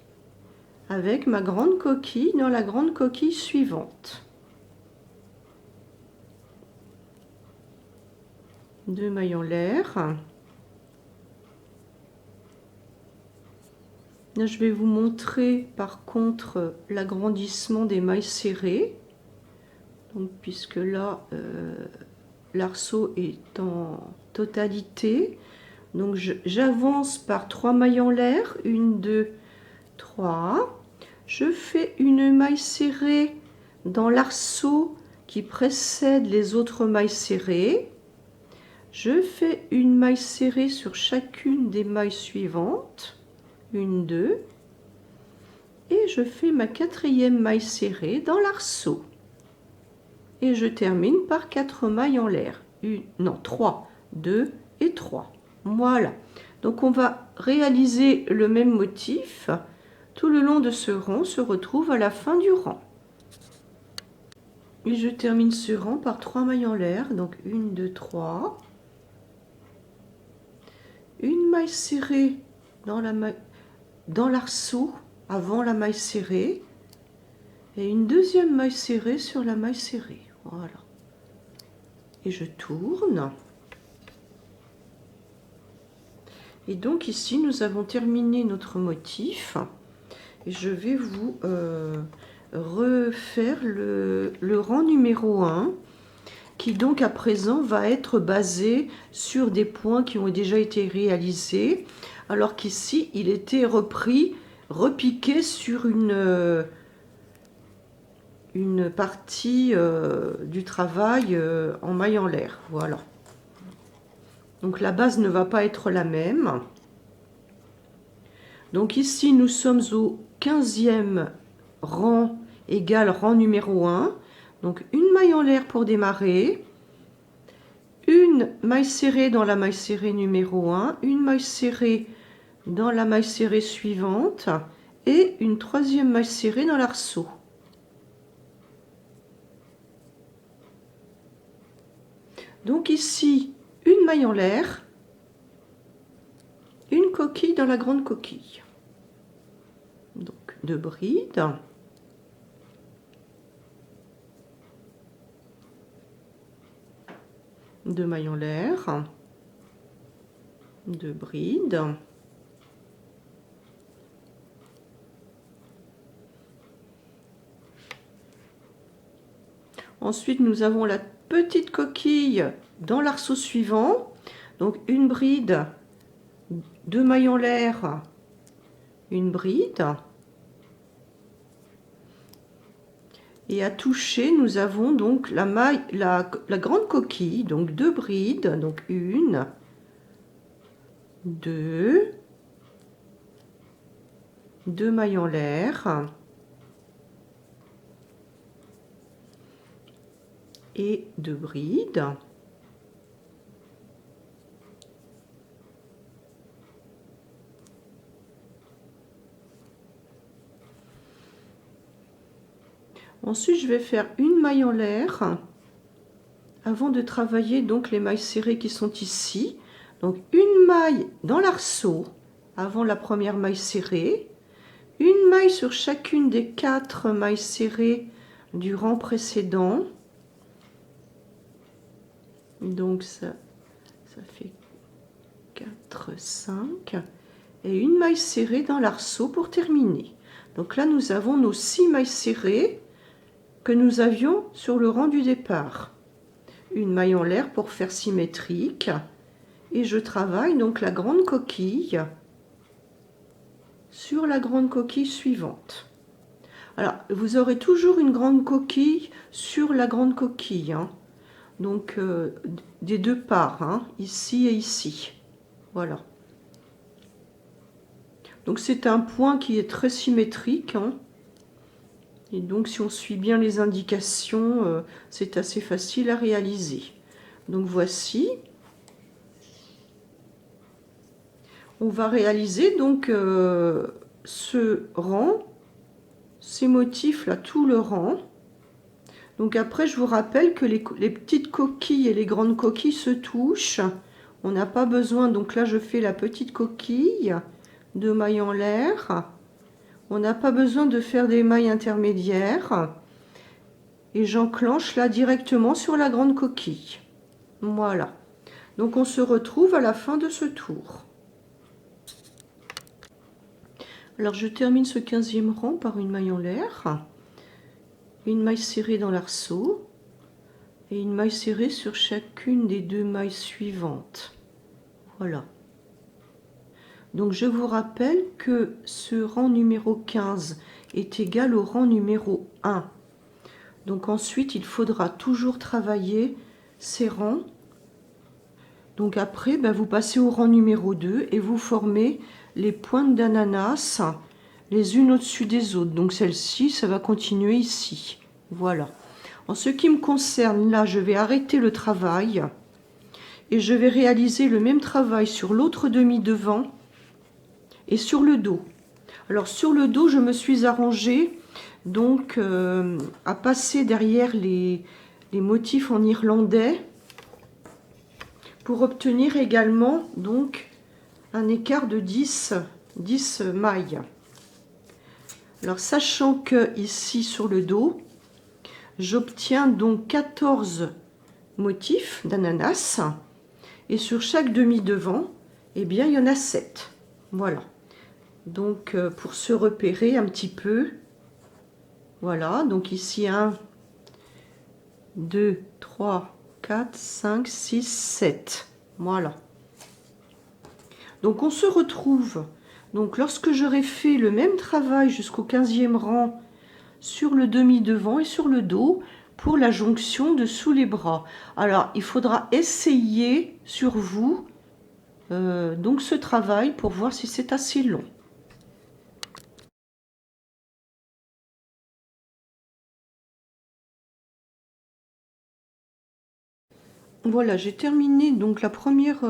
avec ma grande coquille dans la grande coquille suivante. 2 mailles en l'air. Là, je vais vous montrer par contre l'agrandissement des mailles serrées. Donc, puisque là, l'arceau est en totalité. Donc, j'avance par 3 mailles en l'air. 1, 2, 3. Je fais une maille serrée dans l'arceau qui précède les autres mailles serrées. Je fais une maille serrée sur chacune des mailles suivantes, 1, 2, et je fais ma 4e maille serrée dans l'arceau. Et je termine par 4 mailles en l'air, 3, 2 et 3. Voilà, donc on va réaliser le même motif tout le long de ce rang, on se retrouve à la fin du rang. Et je termine ce rang par 3 mailles en l'air. Donc 1, 2, 3. Une maille serrée dans l'arceau avant la maille serrée. Et une deuxième maille serrée sur la maille serrée. Voilà. Et je tourne. Et donc ici, nous avons terminé notre motif. Et je vais vous refaire le rang numéro 1, qui donc à présent va être basé sur des points qui ont déjà été réalisés, alors qu'ici, il était repiqué sur une partie du travail en maille en l'air. Voilà. Donc la base ne va pas être la même. Donc ici, nous sommes au 15e rang égal rang numéro 1. Donc une maille en l'air pour démarrer. Une maille serrée dans la maille serrée numéro 1. Une maille serrée dans la maille serrée suivante. Et une troisième maille serrée dans l'arceau. Donc ici, une maille en l'air, une coquille dans la grande coquille. Donc 2 brides. Deux mailles en l'air. 2 brides. Ensuite, nous avons la petite coquille dans l'arceau suivant. Donc une bride, 2 mailles en l'air, une bride. Et à toucher, nous avons donc la grande coquille, donc 2 brides, donc 1, 2, 2 mailles en l'air. Et 2 brides. Ensuite, je vais faire une maille en l'air avant de travailler donc les mailles serrées qui sont ici. Donc une maille dans l'arceau avant la première maille serrée, une maille sur chacune des 4 mailles serrées du rang précédent. Donc ça fait 4, 5. Et une maille serrée dans l'arceau pour terminer. Donc là, nous avons nos 6 mailles serrées que nous avions sur le rang du départ. Une maille en l'air pour faire symétrique. Et je travaille donc la grande coquille sur la grande coquille suivante. Alors, vous aurez toujours une grande coquille sur la grande coquille. Hein. Donc, des deux parts, hein, ici et ici. Voilà. Donc, c'est un point qui est très symétrique. Hein. Et donc, si on suit bien les indications, c'est assez facile à réaliser. Donc, voici. On va réaliser donc ce rang, ces motifs là, tout le rang. Donc après, je vous rappelle que les petites coquilles et les grandes coquilles se touchent. On n'a pas besoin, donc là je fais la petite coquille, 2 mailles en l'air. On n'a pas besoin de faire des mailles intermédiaires. Et j'enclenche là directement sur la grande coquille. Voilà. Donc on se retrouve à la fin de ce tour. Alors je termine ce 15e rang par une maille en l'air, une maille serrée dans l'arceau et une maille serrée sur chacune des 2 mailles suivantes. Voilà. Donc je vous rappelle que ce rang numéro 15 est égal au rang numéro 1. Donc ensuite il faudra toujours travailler ces rangs. Donc après vous passez au rang numéro 2 et vous formez les pointes d'ananas les unes au-dessus des autres. Donc celle-ci, ça va continuer ici. Voilà. En ce qui me concerne, là, je vais arrêter le travail et je vais réaliser le même travail sur l'autre demi-devant et sur le dos. Alors sur le dos, je me suis arrangée donc à passer derrière les motifs en irlandais pour obtenir également donc un écart de 10 mailles. Alors sachant que ici sur le dos, j'obtiens donc 14 motifs d'ananas et sur chaque demi-devant, eh bien il y en a 7. Voilà. Donc pour se repérer un petit peu, voilà, donc ici 1, 2, 3, 4, 5, 6, 7. Voilà. Donc on se retrouve, donc lorsque j'aurai fait le même travail jusqu'au 15e rang sur le demi-devant et sur le dos pour la jonction de sous les bras. Alors il faudra essayer sur vous donc ce travail pour voir si c'est assez long. Voilà, j'ai terminé donc la première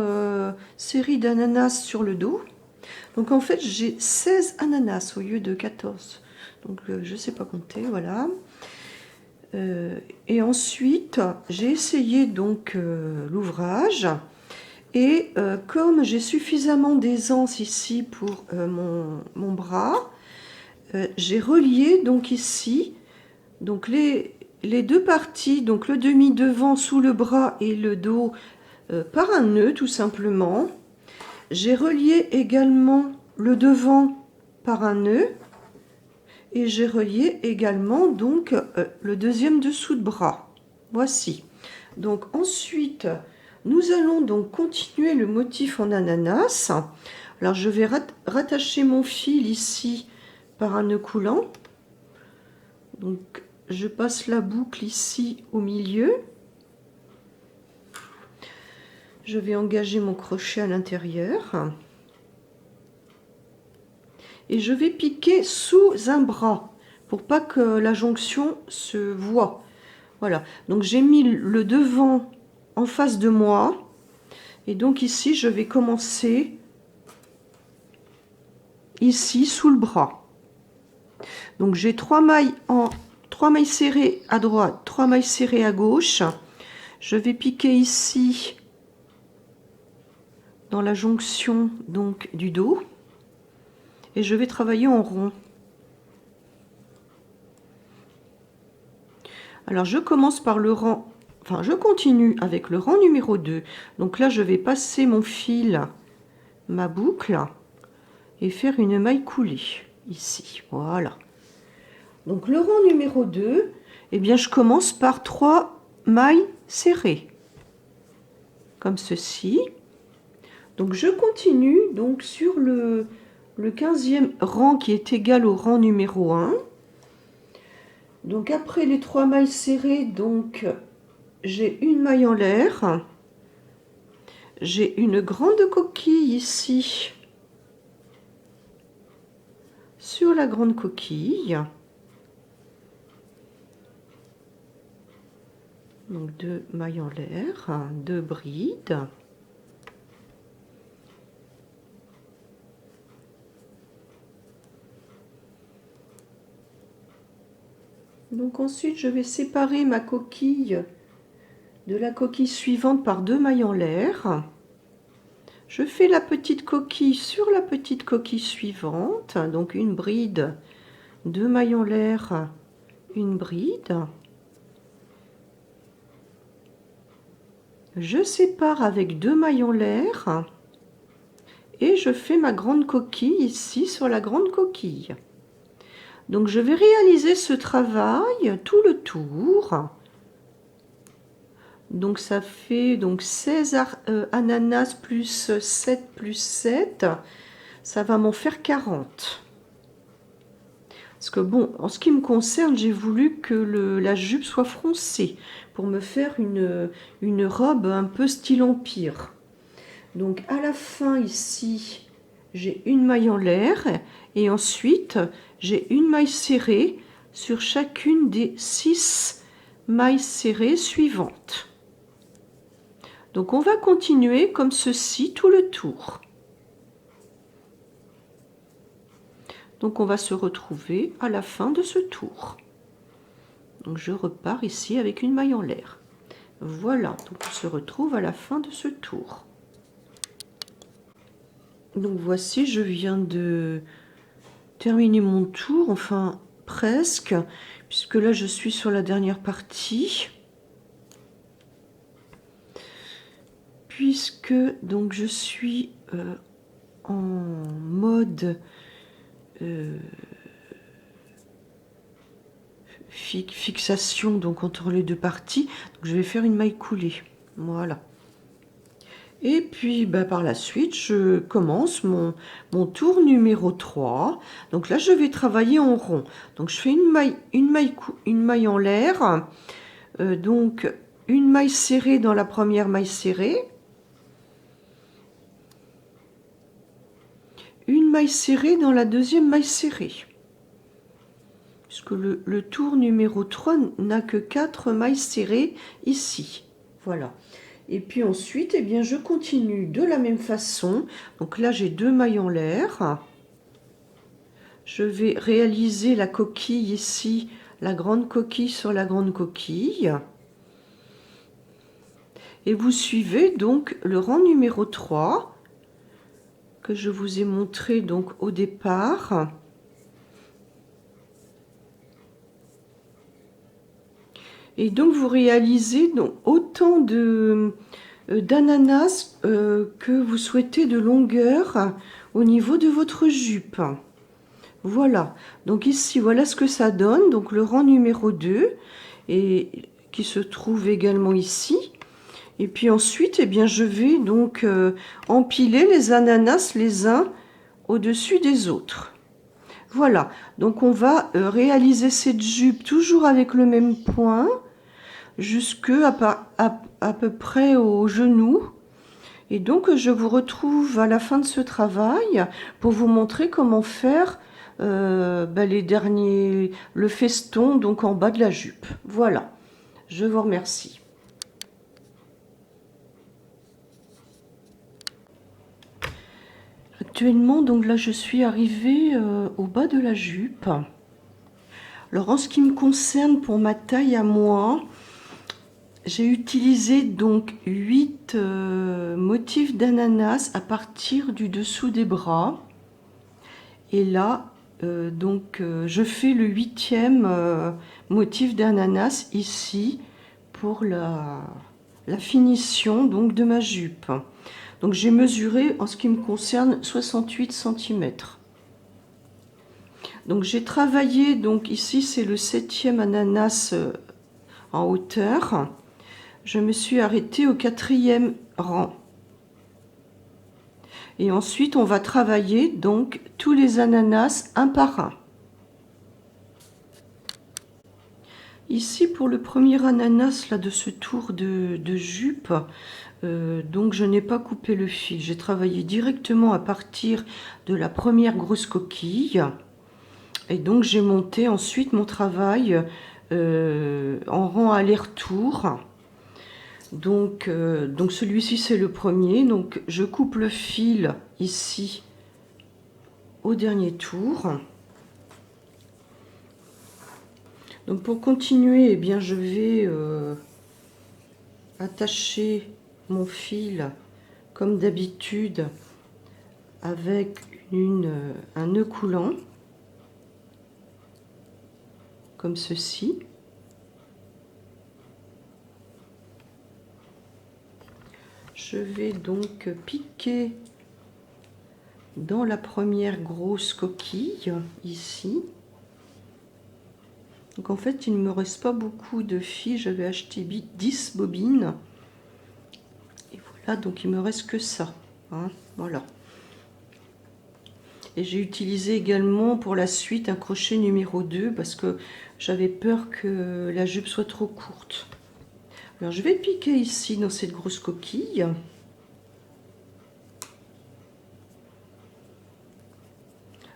série d'ananas sur le dos. Donc en fait, j'ai 16 ananas au lieu de 14. Donc je ne sais pas compter, voilà. Et ensuite, j'ai essayé donc l'ouvrage. Et comme j'ai suffisamment d'aisance ici pour mon bras, j'ai relié donc ici donc les deux parties, donc le demi-devant sous le bras et le dos par un nœud tout simplement. J'ai relié également le devant par un nœud et j'ai relié également donc le deuxième dessous de bras. Voici. Donc ensuite, nous allons donc continuer le motif en ananas. Alors je vais rattacher mon fil ici par un nœud coulant. Donc je passe la boucle ici au milieu. Je vais engager mon crochet à l'intérieur. Et je vais piquer sous un bras pour pas que la jonction se voie. Voilà, donc j'ai mis le devant en face de moi. Et donc ici, je vais commencer ici sous le bras. Donc j'ai 3 mailles serrées à droite, 3 mailles serrées à gauche. Je vais piquer ici dans la jonction donc du dos et je vais travailler en rond. Alors je commence par le rang, enfin je continue avec le rang numéro 2. Donc là je vais passer mon fil, ma boucle et faire une maille coulée ici. Voilà. Donc le rang numéro 2, eh bien je commence par 3 mailles serrées comme ceci. Donc je continue donc sur le 15e rang qui est égal au rang numéro 1. Donc après les 3 mailles serrées, donc j'ai une maille en l'air. J'ai une grande coquille ici sur la grande coquille. Donc 2 mailles en l'air, 2 brides. Donc ensuite, je vais séparer ma coquille de la coquille suivante par 2 mailles en l'air. Je fais la petite coquille sur la petite coquille suivante, donc une bride, 2 mailles en l'air, une bride. Je sépare avec 2 mailles en l'air et je fais ma grande coquille ici sur la grande coquille. Donc je vais réaliser ce travail tout le tour. Donc ça fait donc 16 ananas plus 7 plus 7. Ça va m'en faire 40. Parce que bon, en ce qui me concerne, j'ai voulu que la jupe soit froncée pour me faire une robe un peu style empire. Donc à la fin ici, j'ai une maille en l'air et ensuite j'ai une maille serrée sur chacune des 6 mailles serrées suivantes. Donc on va continuer comme ceci tout le tour. Donc on va se retrouver à la fin de ce tour. Donc je repars ici avec une maille en l'air. Voilà, donc on se retrouve à la fin de ce tour. Donc voici, je viens de terminer mon tour, enfin presque, puisque là je suis sur la dernière partie. Puisque donc je suis en mode fixation donc entre les deux parties, donc je vais faire une maille coulée, voilà. Et puis par la suite je commence mon tour numéro 3. Donc là je vais travailler en rond, donc je fais une maille en l'air, donc une maille serrée dans la première maille serrée, une maille serrée dans la deuxième maille serrée, puisque le tour numéro 3 n'a que 4 mailles serrées ici. Voilà. Et puis ensuite, eh bien, je continue de la même façon. Donc là, j'ai 2 mailles en l'air. Je vais réaliser la coquille ici, la grande coquille sur la grande coquille. Et vous suivez donc le rang numéro 3 que je vous ai montré donc au départ. Et donc vous réalisez donc autant d'ananas que vous souhaitez de longueur au niveau de votre jupe. Voilà, donc ici voilà ce que ça donne, donc le rang numéro 2 et qui se trouve également ici. Et puis ensuite, eh bien, je vais donc empiler les ananas les uns au-dessus des autres. Voilà, donc on va réaliser cette jupe toujours avec le même point, jusque à peu près au genou. Et donc je vous retrouve à la fin de ce travail pour vous montrer comment faire le feston donc en bas de la jupe. Voilà, je vous remercie. Actuellement, donc là je suis arrivée au bas de la jupe. Alors en ce qui me concerne, pour ma taille à moi, j'ai utilisé donc 8 motifs d'ananas à partir du dessous des bras. Et là, je fais le 8e motif d'ananas ici pour la finition donc de ma jupe. Donc j'ai mesuré en ce qui me concerne 68 cm. Donc j'ai travaillé, donc ici c'est le 7e ananas en hauteur. Je me suis arrêtée au 4e rang. Et ensuite, on va travailler donc tous les ananas un par un. Ici, pour le premier ananas là, de ce tour de jupe, donc je n'ai pas coupé le fil. J'ai travaillé directement à partir de la première grosse coquille. Et donc, j'ai monté ensuite mon travail en rang aller-retour. Donc celui-ci c'est le premier, donc je coupe le fil ici au dernier tour. Donc pour continuer, eh bien je vais attacher mon fil comme d'habitude avec un nœud coulant comme ceci. Je vais donc piquer dans la première grosse coquille ici. Donc en fait il ne me reste pas beaucoup de fil, j'avais acheté 10 bobines et voilà, donc il me reste que ça, hein, voilà. Et j'ai utilisé également pour la suite un crochet numéro 2 parce que j'avais peur que la jupe soit trop courte. Alors je vais piquer ici dans cette grosse coquille.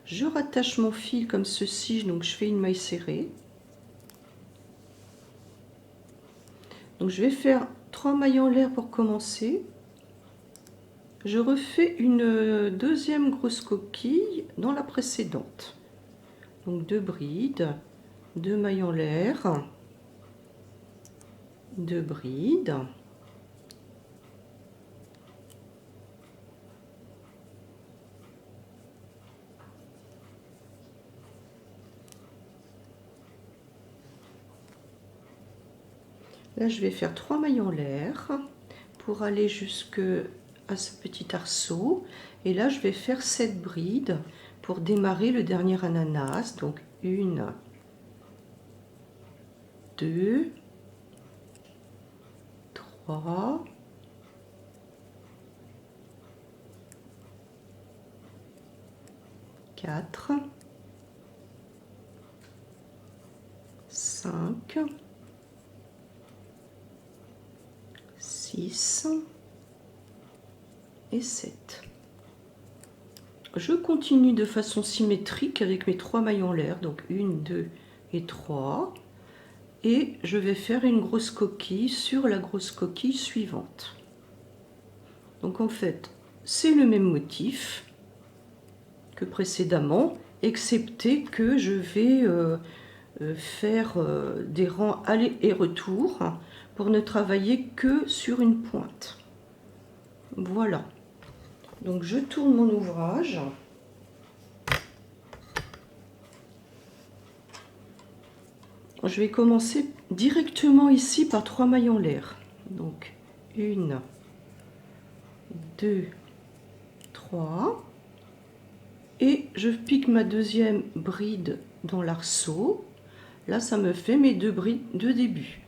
Je rattache mon fil comme ceci, donc je fais une maille serrée. Donc je vais faire 3 mailles en l'air pour commencer. Je refais une deuxième grosse coquille dans la précédente. Donc 2 brides, 2 mailles en l'air, 2 brides, là je vais faire 3 mailles en l'air pour aller jusque à ce petit arceau, et là je vais faire 7 brides pour démarrer le dernier ananas. Donc 1, 2, 3, 4, 5, 6 et 7. Je continue de façon symétrique avec mes 3 mailles en l'air, donc 1, 2 et 3, et je vais faire une grosse coquille sur la grosse coquille suivante. Donc en fait, c'est le même motif que précédemment, excepté que je vais faire des rangs aller et retour pour ne travailler que sur une pointe. Voilà. Donc je tourne mon ouvrage. Je vais commencer directement ici par 3 mailles en l'air. Donc 1, 2, 3. Et je pique ma deuxième bride dans l'arceau. Là, ça me fait mes 2 brides de début.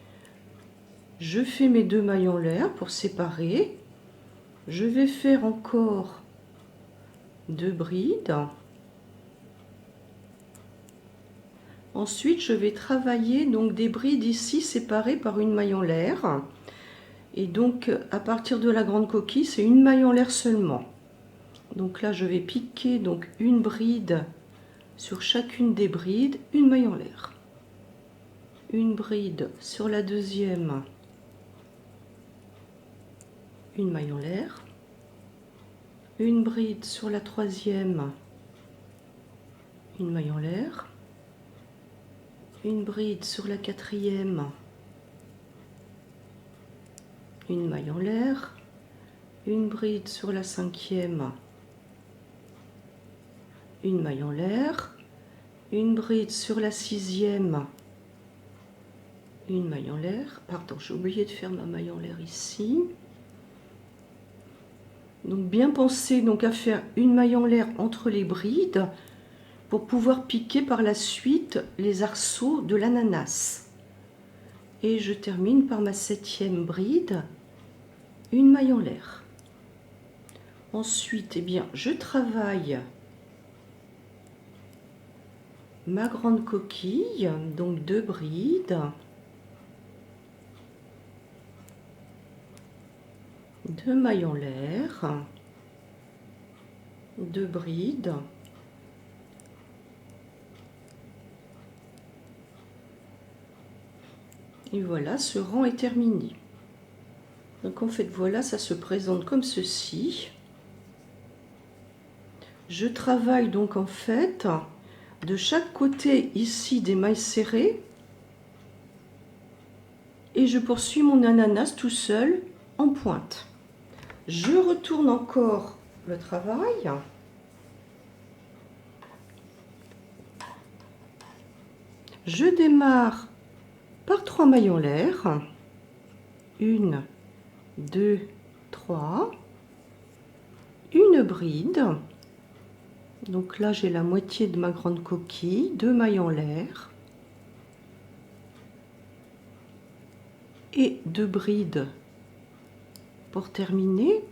Je fais mes 2 mailles en l'air pour séparer. Je vais faire encore 2 brides. Ensuite, je vais travailler donc des brides ici séparées par une maille en l'air. Et donc, à partir de la grande coquille, c'est une maille en l'air seulement. Donc là, je vais piquer donc une bride sur chacune des brides, une maille en l'air. Une bride sur la deuxième, une maille en l'air. Une bride sur la troisième, une maille en l'air. Une bride sur la quatrième, une maille en l'air. Une bride sur la cinquième, une maille en l'air. Une bride sur la sixième, une maille en l'air. Pardon, j'ai oublié de faire ma maille en l'air ici. Donc bien penser donc à faire une maille en l'air entre les brides pour pouvoir piquer par la suite les arceaux de l'ananas. Et je termine par ma 7e bride, une maille en l'air. Ensuite, eh bien, je travaille ma grande coquille, donc 2 brides, 2 mailles en l'air, 2 brides, et voilà, ce rang est terminé. Donc en fait, voilà, ça se présente comme ceci. Je travaille donc en fait de chaque côté ici des mailles serrées et je poursuis mon ananas tout seul en pointe. Je retourne encore le travail. Je démarre par 3 mailles en l'air. 1, 2, 3. Une bride. Donc là, j'ai la moitié de ma grande coquille, 2 mailles en l'air. Et 2 brides pour terminer.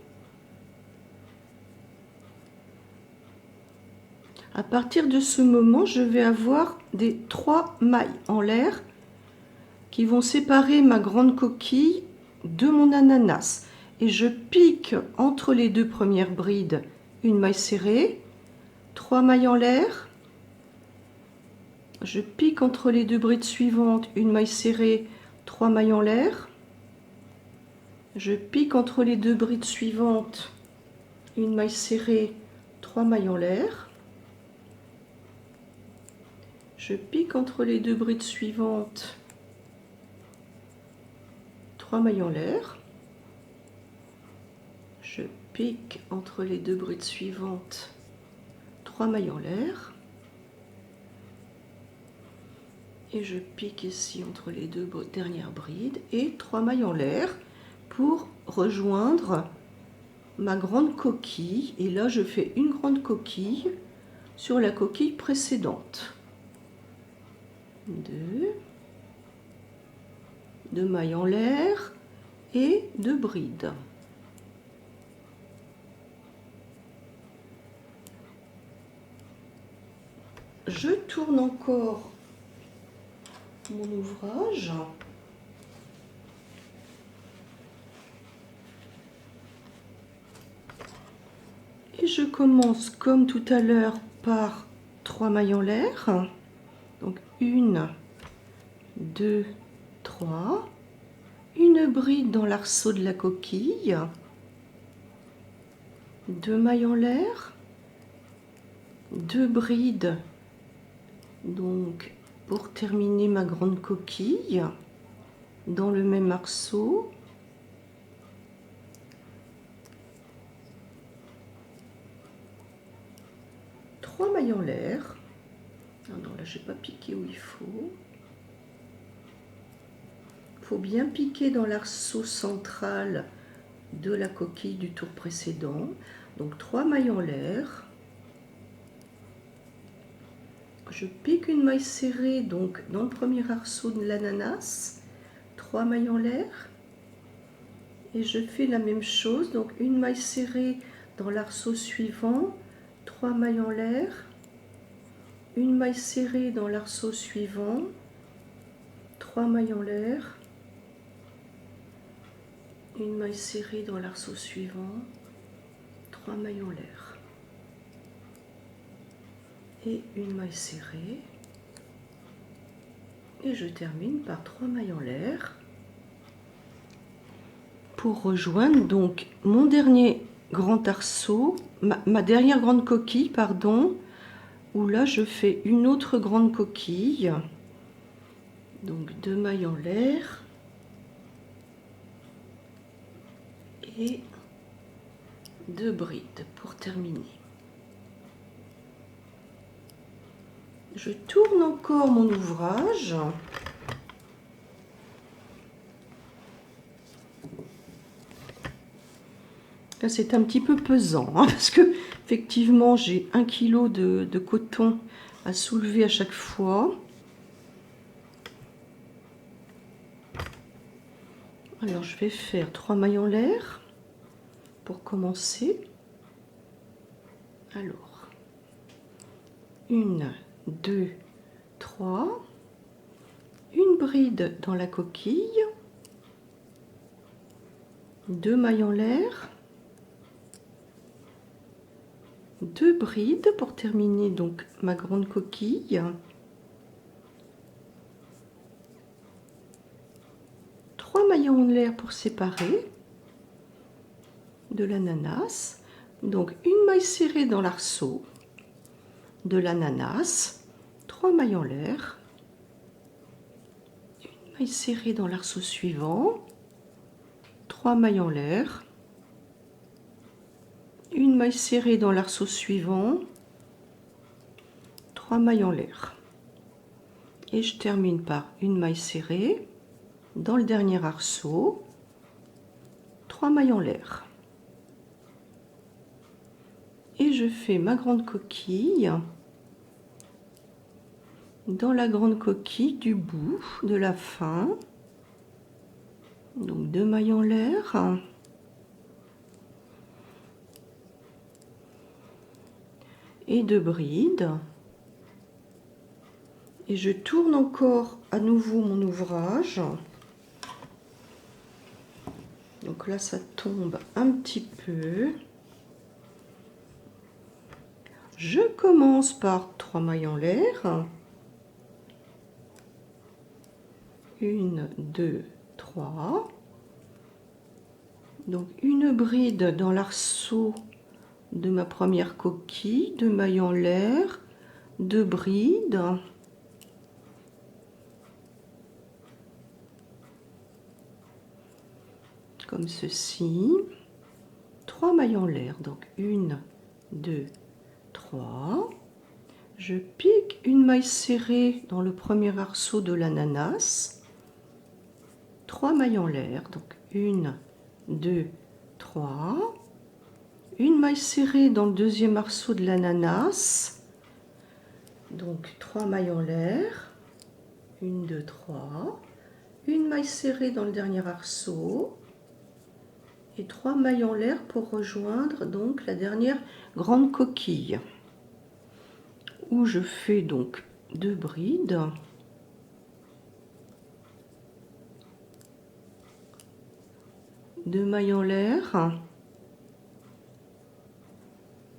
À partir de ce moment, je vais avoir des 3 mailles en l'air qui vont séparer ma grande coquille de mon ananas. Et je pique entre les 2 premières brides une maille serrée, 3 mailles en l'air. Je pique entre les 2 brides suivantes une maille serrée, 3 mailles en l'air. Je pique entre les 2 brides suivantes une maille serrée, 3 mailles en l'air. Je pique entre les deux brides suivantes 3 mailles en l'air. Je pique entre les deux brides suivantes 3 mailles en l'air. Et je pique ici entre les deux dernières brides et 3 mailles en l'air pour rejoindre ma grande coquille. Et là, je fais une grande coquille sur la coquille précédente. 2 mailles en l'air et 2 brides. Je tourne encore mon ouvrage. Et je commence comme tout à l'heure par 3 mailles en l'air. Donc 1, 2, 3. Une bride dans l'arceau de la coquille. 2 mailles en l'air. 2 brides. Donc pour terminer ma grande coquille dans le même arceau. Trois mailles en l'air. Ah non, là j'ai pas piqué où il faut. Il faut bien piquer dans l'arceau central de la coquille du tour précédent. Donc 3 mailles en l'air. Je pique une maille serrée donc dans le premier arceau de l'ananas, 3 mailles en l'air, et je fais la même chose, donc une maille serrée dans l'arceau suivant, 3 mailles en l'air, une maille serrée dans l'arceau suivant, 3 mailles en l'air, une maille serrée dans l'arceau suivant, 3 mailles en l'air. Et une maille serrée, et je termine par 3 mailles en l'air pour rejoindre donc mon dernier grand arceau, ma dernière grande coquille, pardon, où là je fais une autre grande coquille, donc 2 mailles en l'air et 2 brides pour terminer. Je tourne encore mon ouvrage. Là, c'est un petit peu pesant, hein, parce que effectivement, j'ai 1 kg de coton à soulever à chaque fois. Alors, je vais faire 3 mailles en l'air pour commencer. Alors, 1, 2, 3, une bride dans la coquille, 2 mailles en l'air, 2 brides pour terminer donc ma grande coquille, 3 mailles en l'air pour séparer de l'ananas, donc une maille serrée dans l'arceau de l'ananas, 3 mailles en l'air, une maille serrée dans l'arceau suivant, 3 mailles en l'air, une maille serrée dans l'arceau suivant, 3 mailles en l'air, et je termine par une maille serrée dans le dernier arceau, 3 mailles en l'air, et je fais ma grande coquille dans la grande coquille du bout de la fin, donc 2 mailles en l'air, et 2 brides, et je tourne encore à nouveau mon ouvrage. Donc là ça tombe un petit peu. Je commence par 3 mailles en l'air, 1, 2, 3, donc une bride dans l'arceau de ma première coquille, 2 mailles en l'air, 2 brides, comme ceci. 3 mailles en l'air, donc 1, 2, 3. Je pique une maille serrée dans le premier arceau de l'ananas. 3 mailles en l'air, donc 1, 2, 3. Une maille serrée dans le deuxième arceau de l'ananas. Donc 3 mailles en l'air. 1, 2, 3. Une maille serrée dans le dernier arceau. Et 3 mailles en l'air pour rejoindre donc la dernière grande coquille. Où je fais donc 2 brides. Deux mailles en l'air.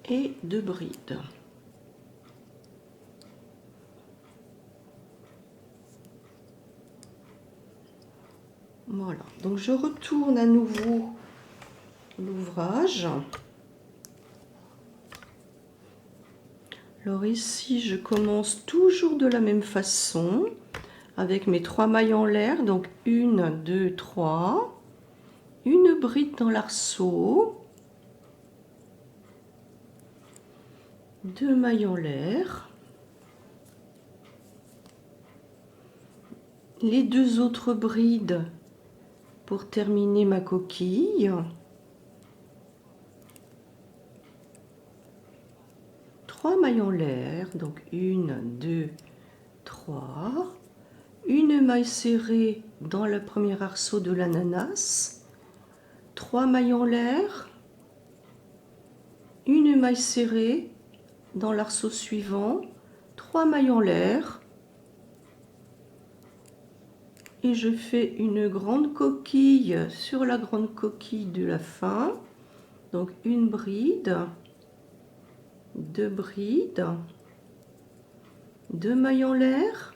Et 2 brides. Voilà, donc je retourne à nouveau l'ouvrage. Alors ici, je commence toujours de la même façon, avec mes 3 mailles en l'air, donc 1, 2, 3, une bride dans l'arceau, 2 mailles en l'air, les 2 autres brides pour terminer ma coquille. 3 mailles en l'air, donc 1, 2, 3. Une maille serrée dans le premier arceau de l'ananas. 3 mailles en l'air. Une maille serrée dans l'arceau suivant. 3 mailles en l'air. Et je fais une grande coquille sur la grande coquille de la fin. Donc une bride. 2 brides, 2 mailles en l'air,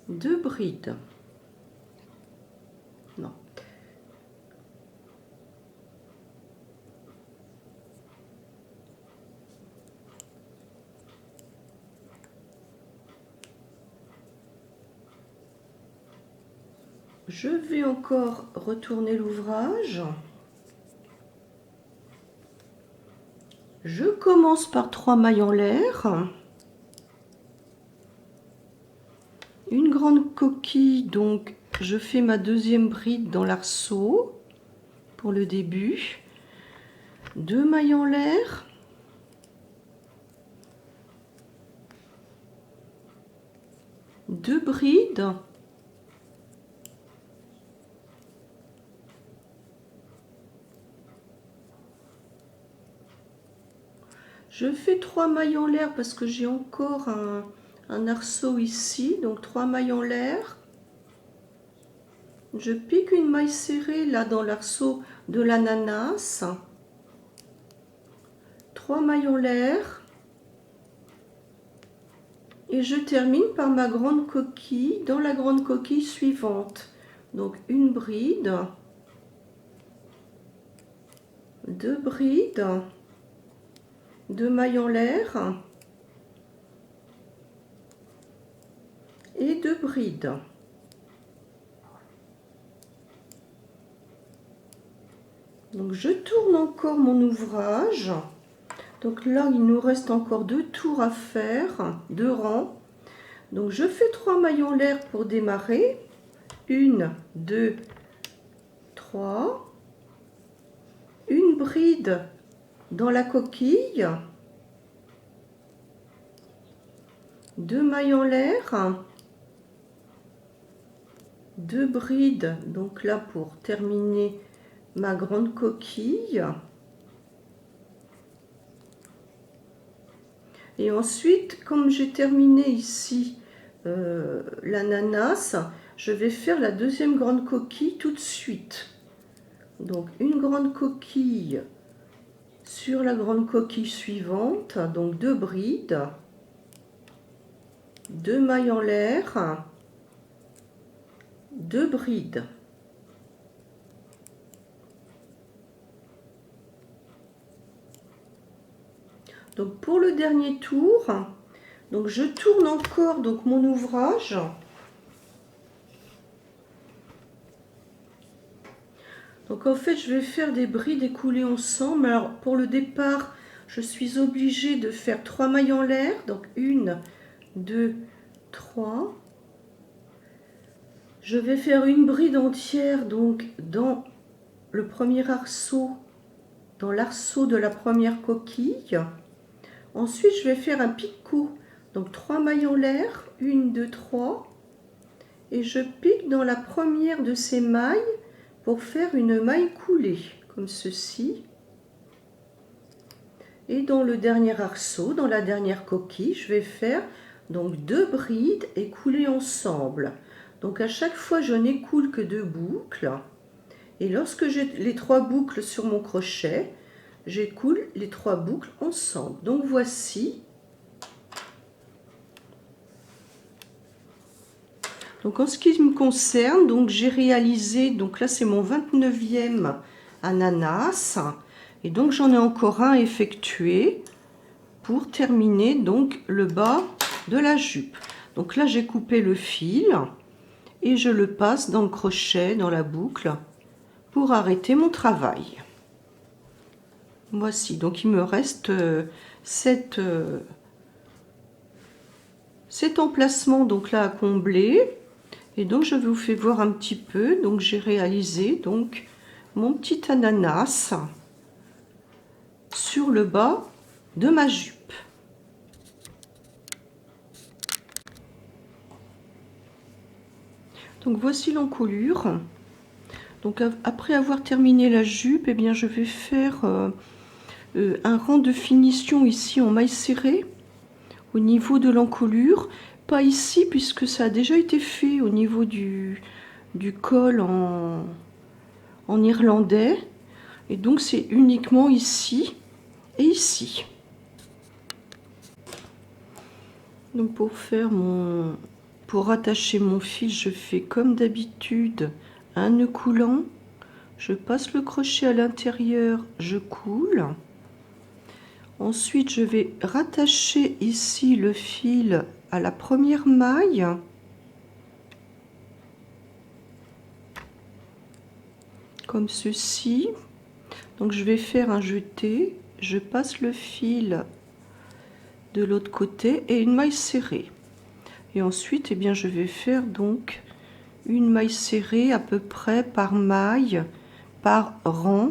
2 brides. Non. Je vais encore retourner l'ouvrage. Je commence par 3 mailles en l'air. Une grande coquille, donc je fais ma deuxième bride dans l'arceau pour le début. 2 mailles en l'air. Deux brides. Je fais 3 mailles en l'air parce que j'ai encore un arceau ici, donc 3 mailles en l'air. Je pique une maille serrée là dans l'arceau de l'ananas. 3 mailles en l'air. Et je termine par ma grande coquille dans la grande coquille suivante. Donc une bride, 2 brides, 2 mailles en l'air et 2 brides. Donc je tourne encore mon ouvrage. Donc là, il nous reste encore 2 tours à faire, 2 rangs. Donc je fais 3 mailles en l'air pour démarrer. 1, 2, 3. Une bride dans la coquille. 2 mailles en l'air. 2 brides, donc là pour terminer ma grande coquille. Et ensuite, comme j'ai terminé ici l'ananas, je vais faire la deuxième grande coquille tout de suite. Donc une grande coquille sur la grande coquille suivante, donc 2 brides, 2 mailles en l'air, 2 brides. Donc pour le dernier tour, donc je tourne encore donc mon ouvrage. Donc en fait, je vais faire des brides écoulées ensemble. Alors pour le départ, je suis obligée de faire 3 mailles en l'air. Donc 1, 2, 3. Je vais faire une bride entière donc dans le premier arceau, dans l'arceau de la première coquille. Ensuite, je vais faire un picot. Donc 3 mailles en l'air, 1, 2, 3. Et je pique dans la première de ces mailles pour faire une maille coulée, comme ceci. Et dans le dernier arceau, dans la dernière coquille, je vais faire donc 2 brides écoulées ensemble. Donc à chaque fois, je n'écoule que 2 boucles. Et lorsque j'ai les 3 boucles sur mon crochet, j'écoule les 3 boucles ensemble. Donc voici. Donc en ce qui me concerne, donc j'ai réalisé, donc là c'est mon 29e ananas. Et donc j'en ai encore un effectué pour terminer donc le bas de la jupe. Donc là j'ai coupé le fil et je le passe dans le crochet, dans la boucle, pour arrêter mon travail. Voici, donc il me reste cet emplacement donc là à combler. Et donc je vous fais voir un petit peu. Donc j'ai réalisé donc mon petit ananas sur le bas de ma jupe. Donc voici l'encolure. Donc après avoir terminé la jupe, eh bien je vais faire un rang de finition ici en maille serrée au niveau de l'encolure. Pas ici puisque ça a déjà été fait au niveau du col en irlandais. Et donc c'est uniquement ici et ici. Donc pour attacher mon fil, je fais comme d'habitude un nœud coulant. Je passe le crochet à l'intérieur, je coule. Ensuite, je vais rattacher ici le fil à la première maille. Comme ceci. Donc je vais faire un jeté, je passe le fil de l'autre côté et une maille serrée. Et ensuite, eh bien, je vais faire donc une maille serrée à peu près par maille, par rang,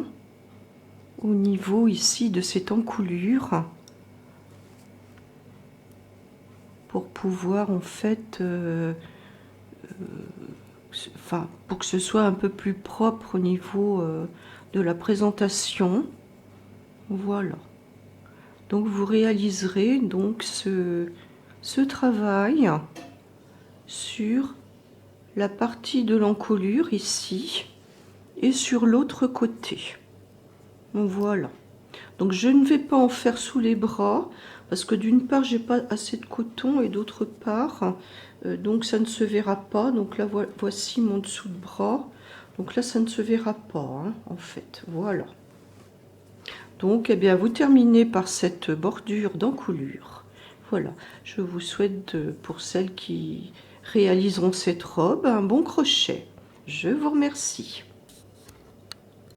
au niveau ici de cette encolure, pour pouvoir en fait, pour que ce soit un peu plus propre au niveau de la présentation. Voilà. Donc vous réaliserez donc ce travail sur la partie de l'encolure ici et sur l'autre côté. Donc voilà. Donc je ne vais pas en faire sous les bras parce que d'une part j'ai pas assez de coton et d'autre part donc ça ne se verra pas. Donc là voici mon dessous de bras. Donc là ça ne se verra pas hein, en fait. Voilà. Donc eh bien vous terminez par cette bordure d'encolure. Voilà. Je vous souhaite pour celles qui réaliseront cette robe un bon crochet. Je vous remercie.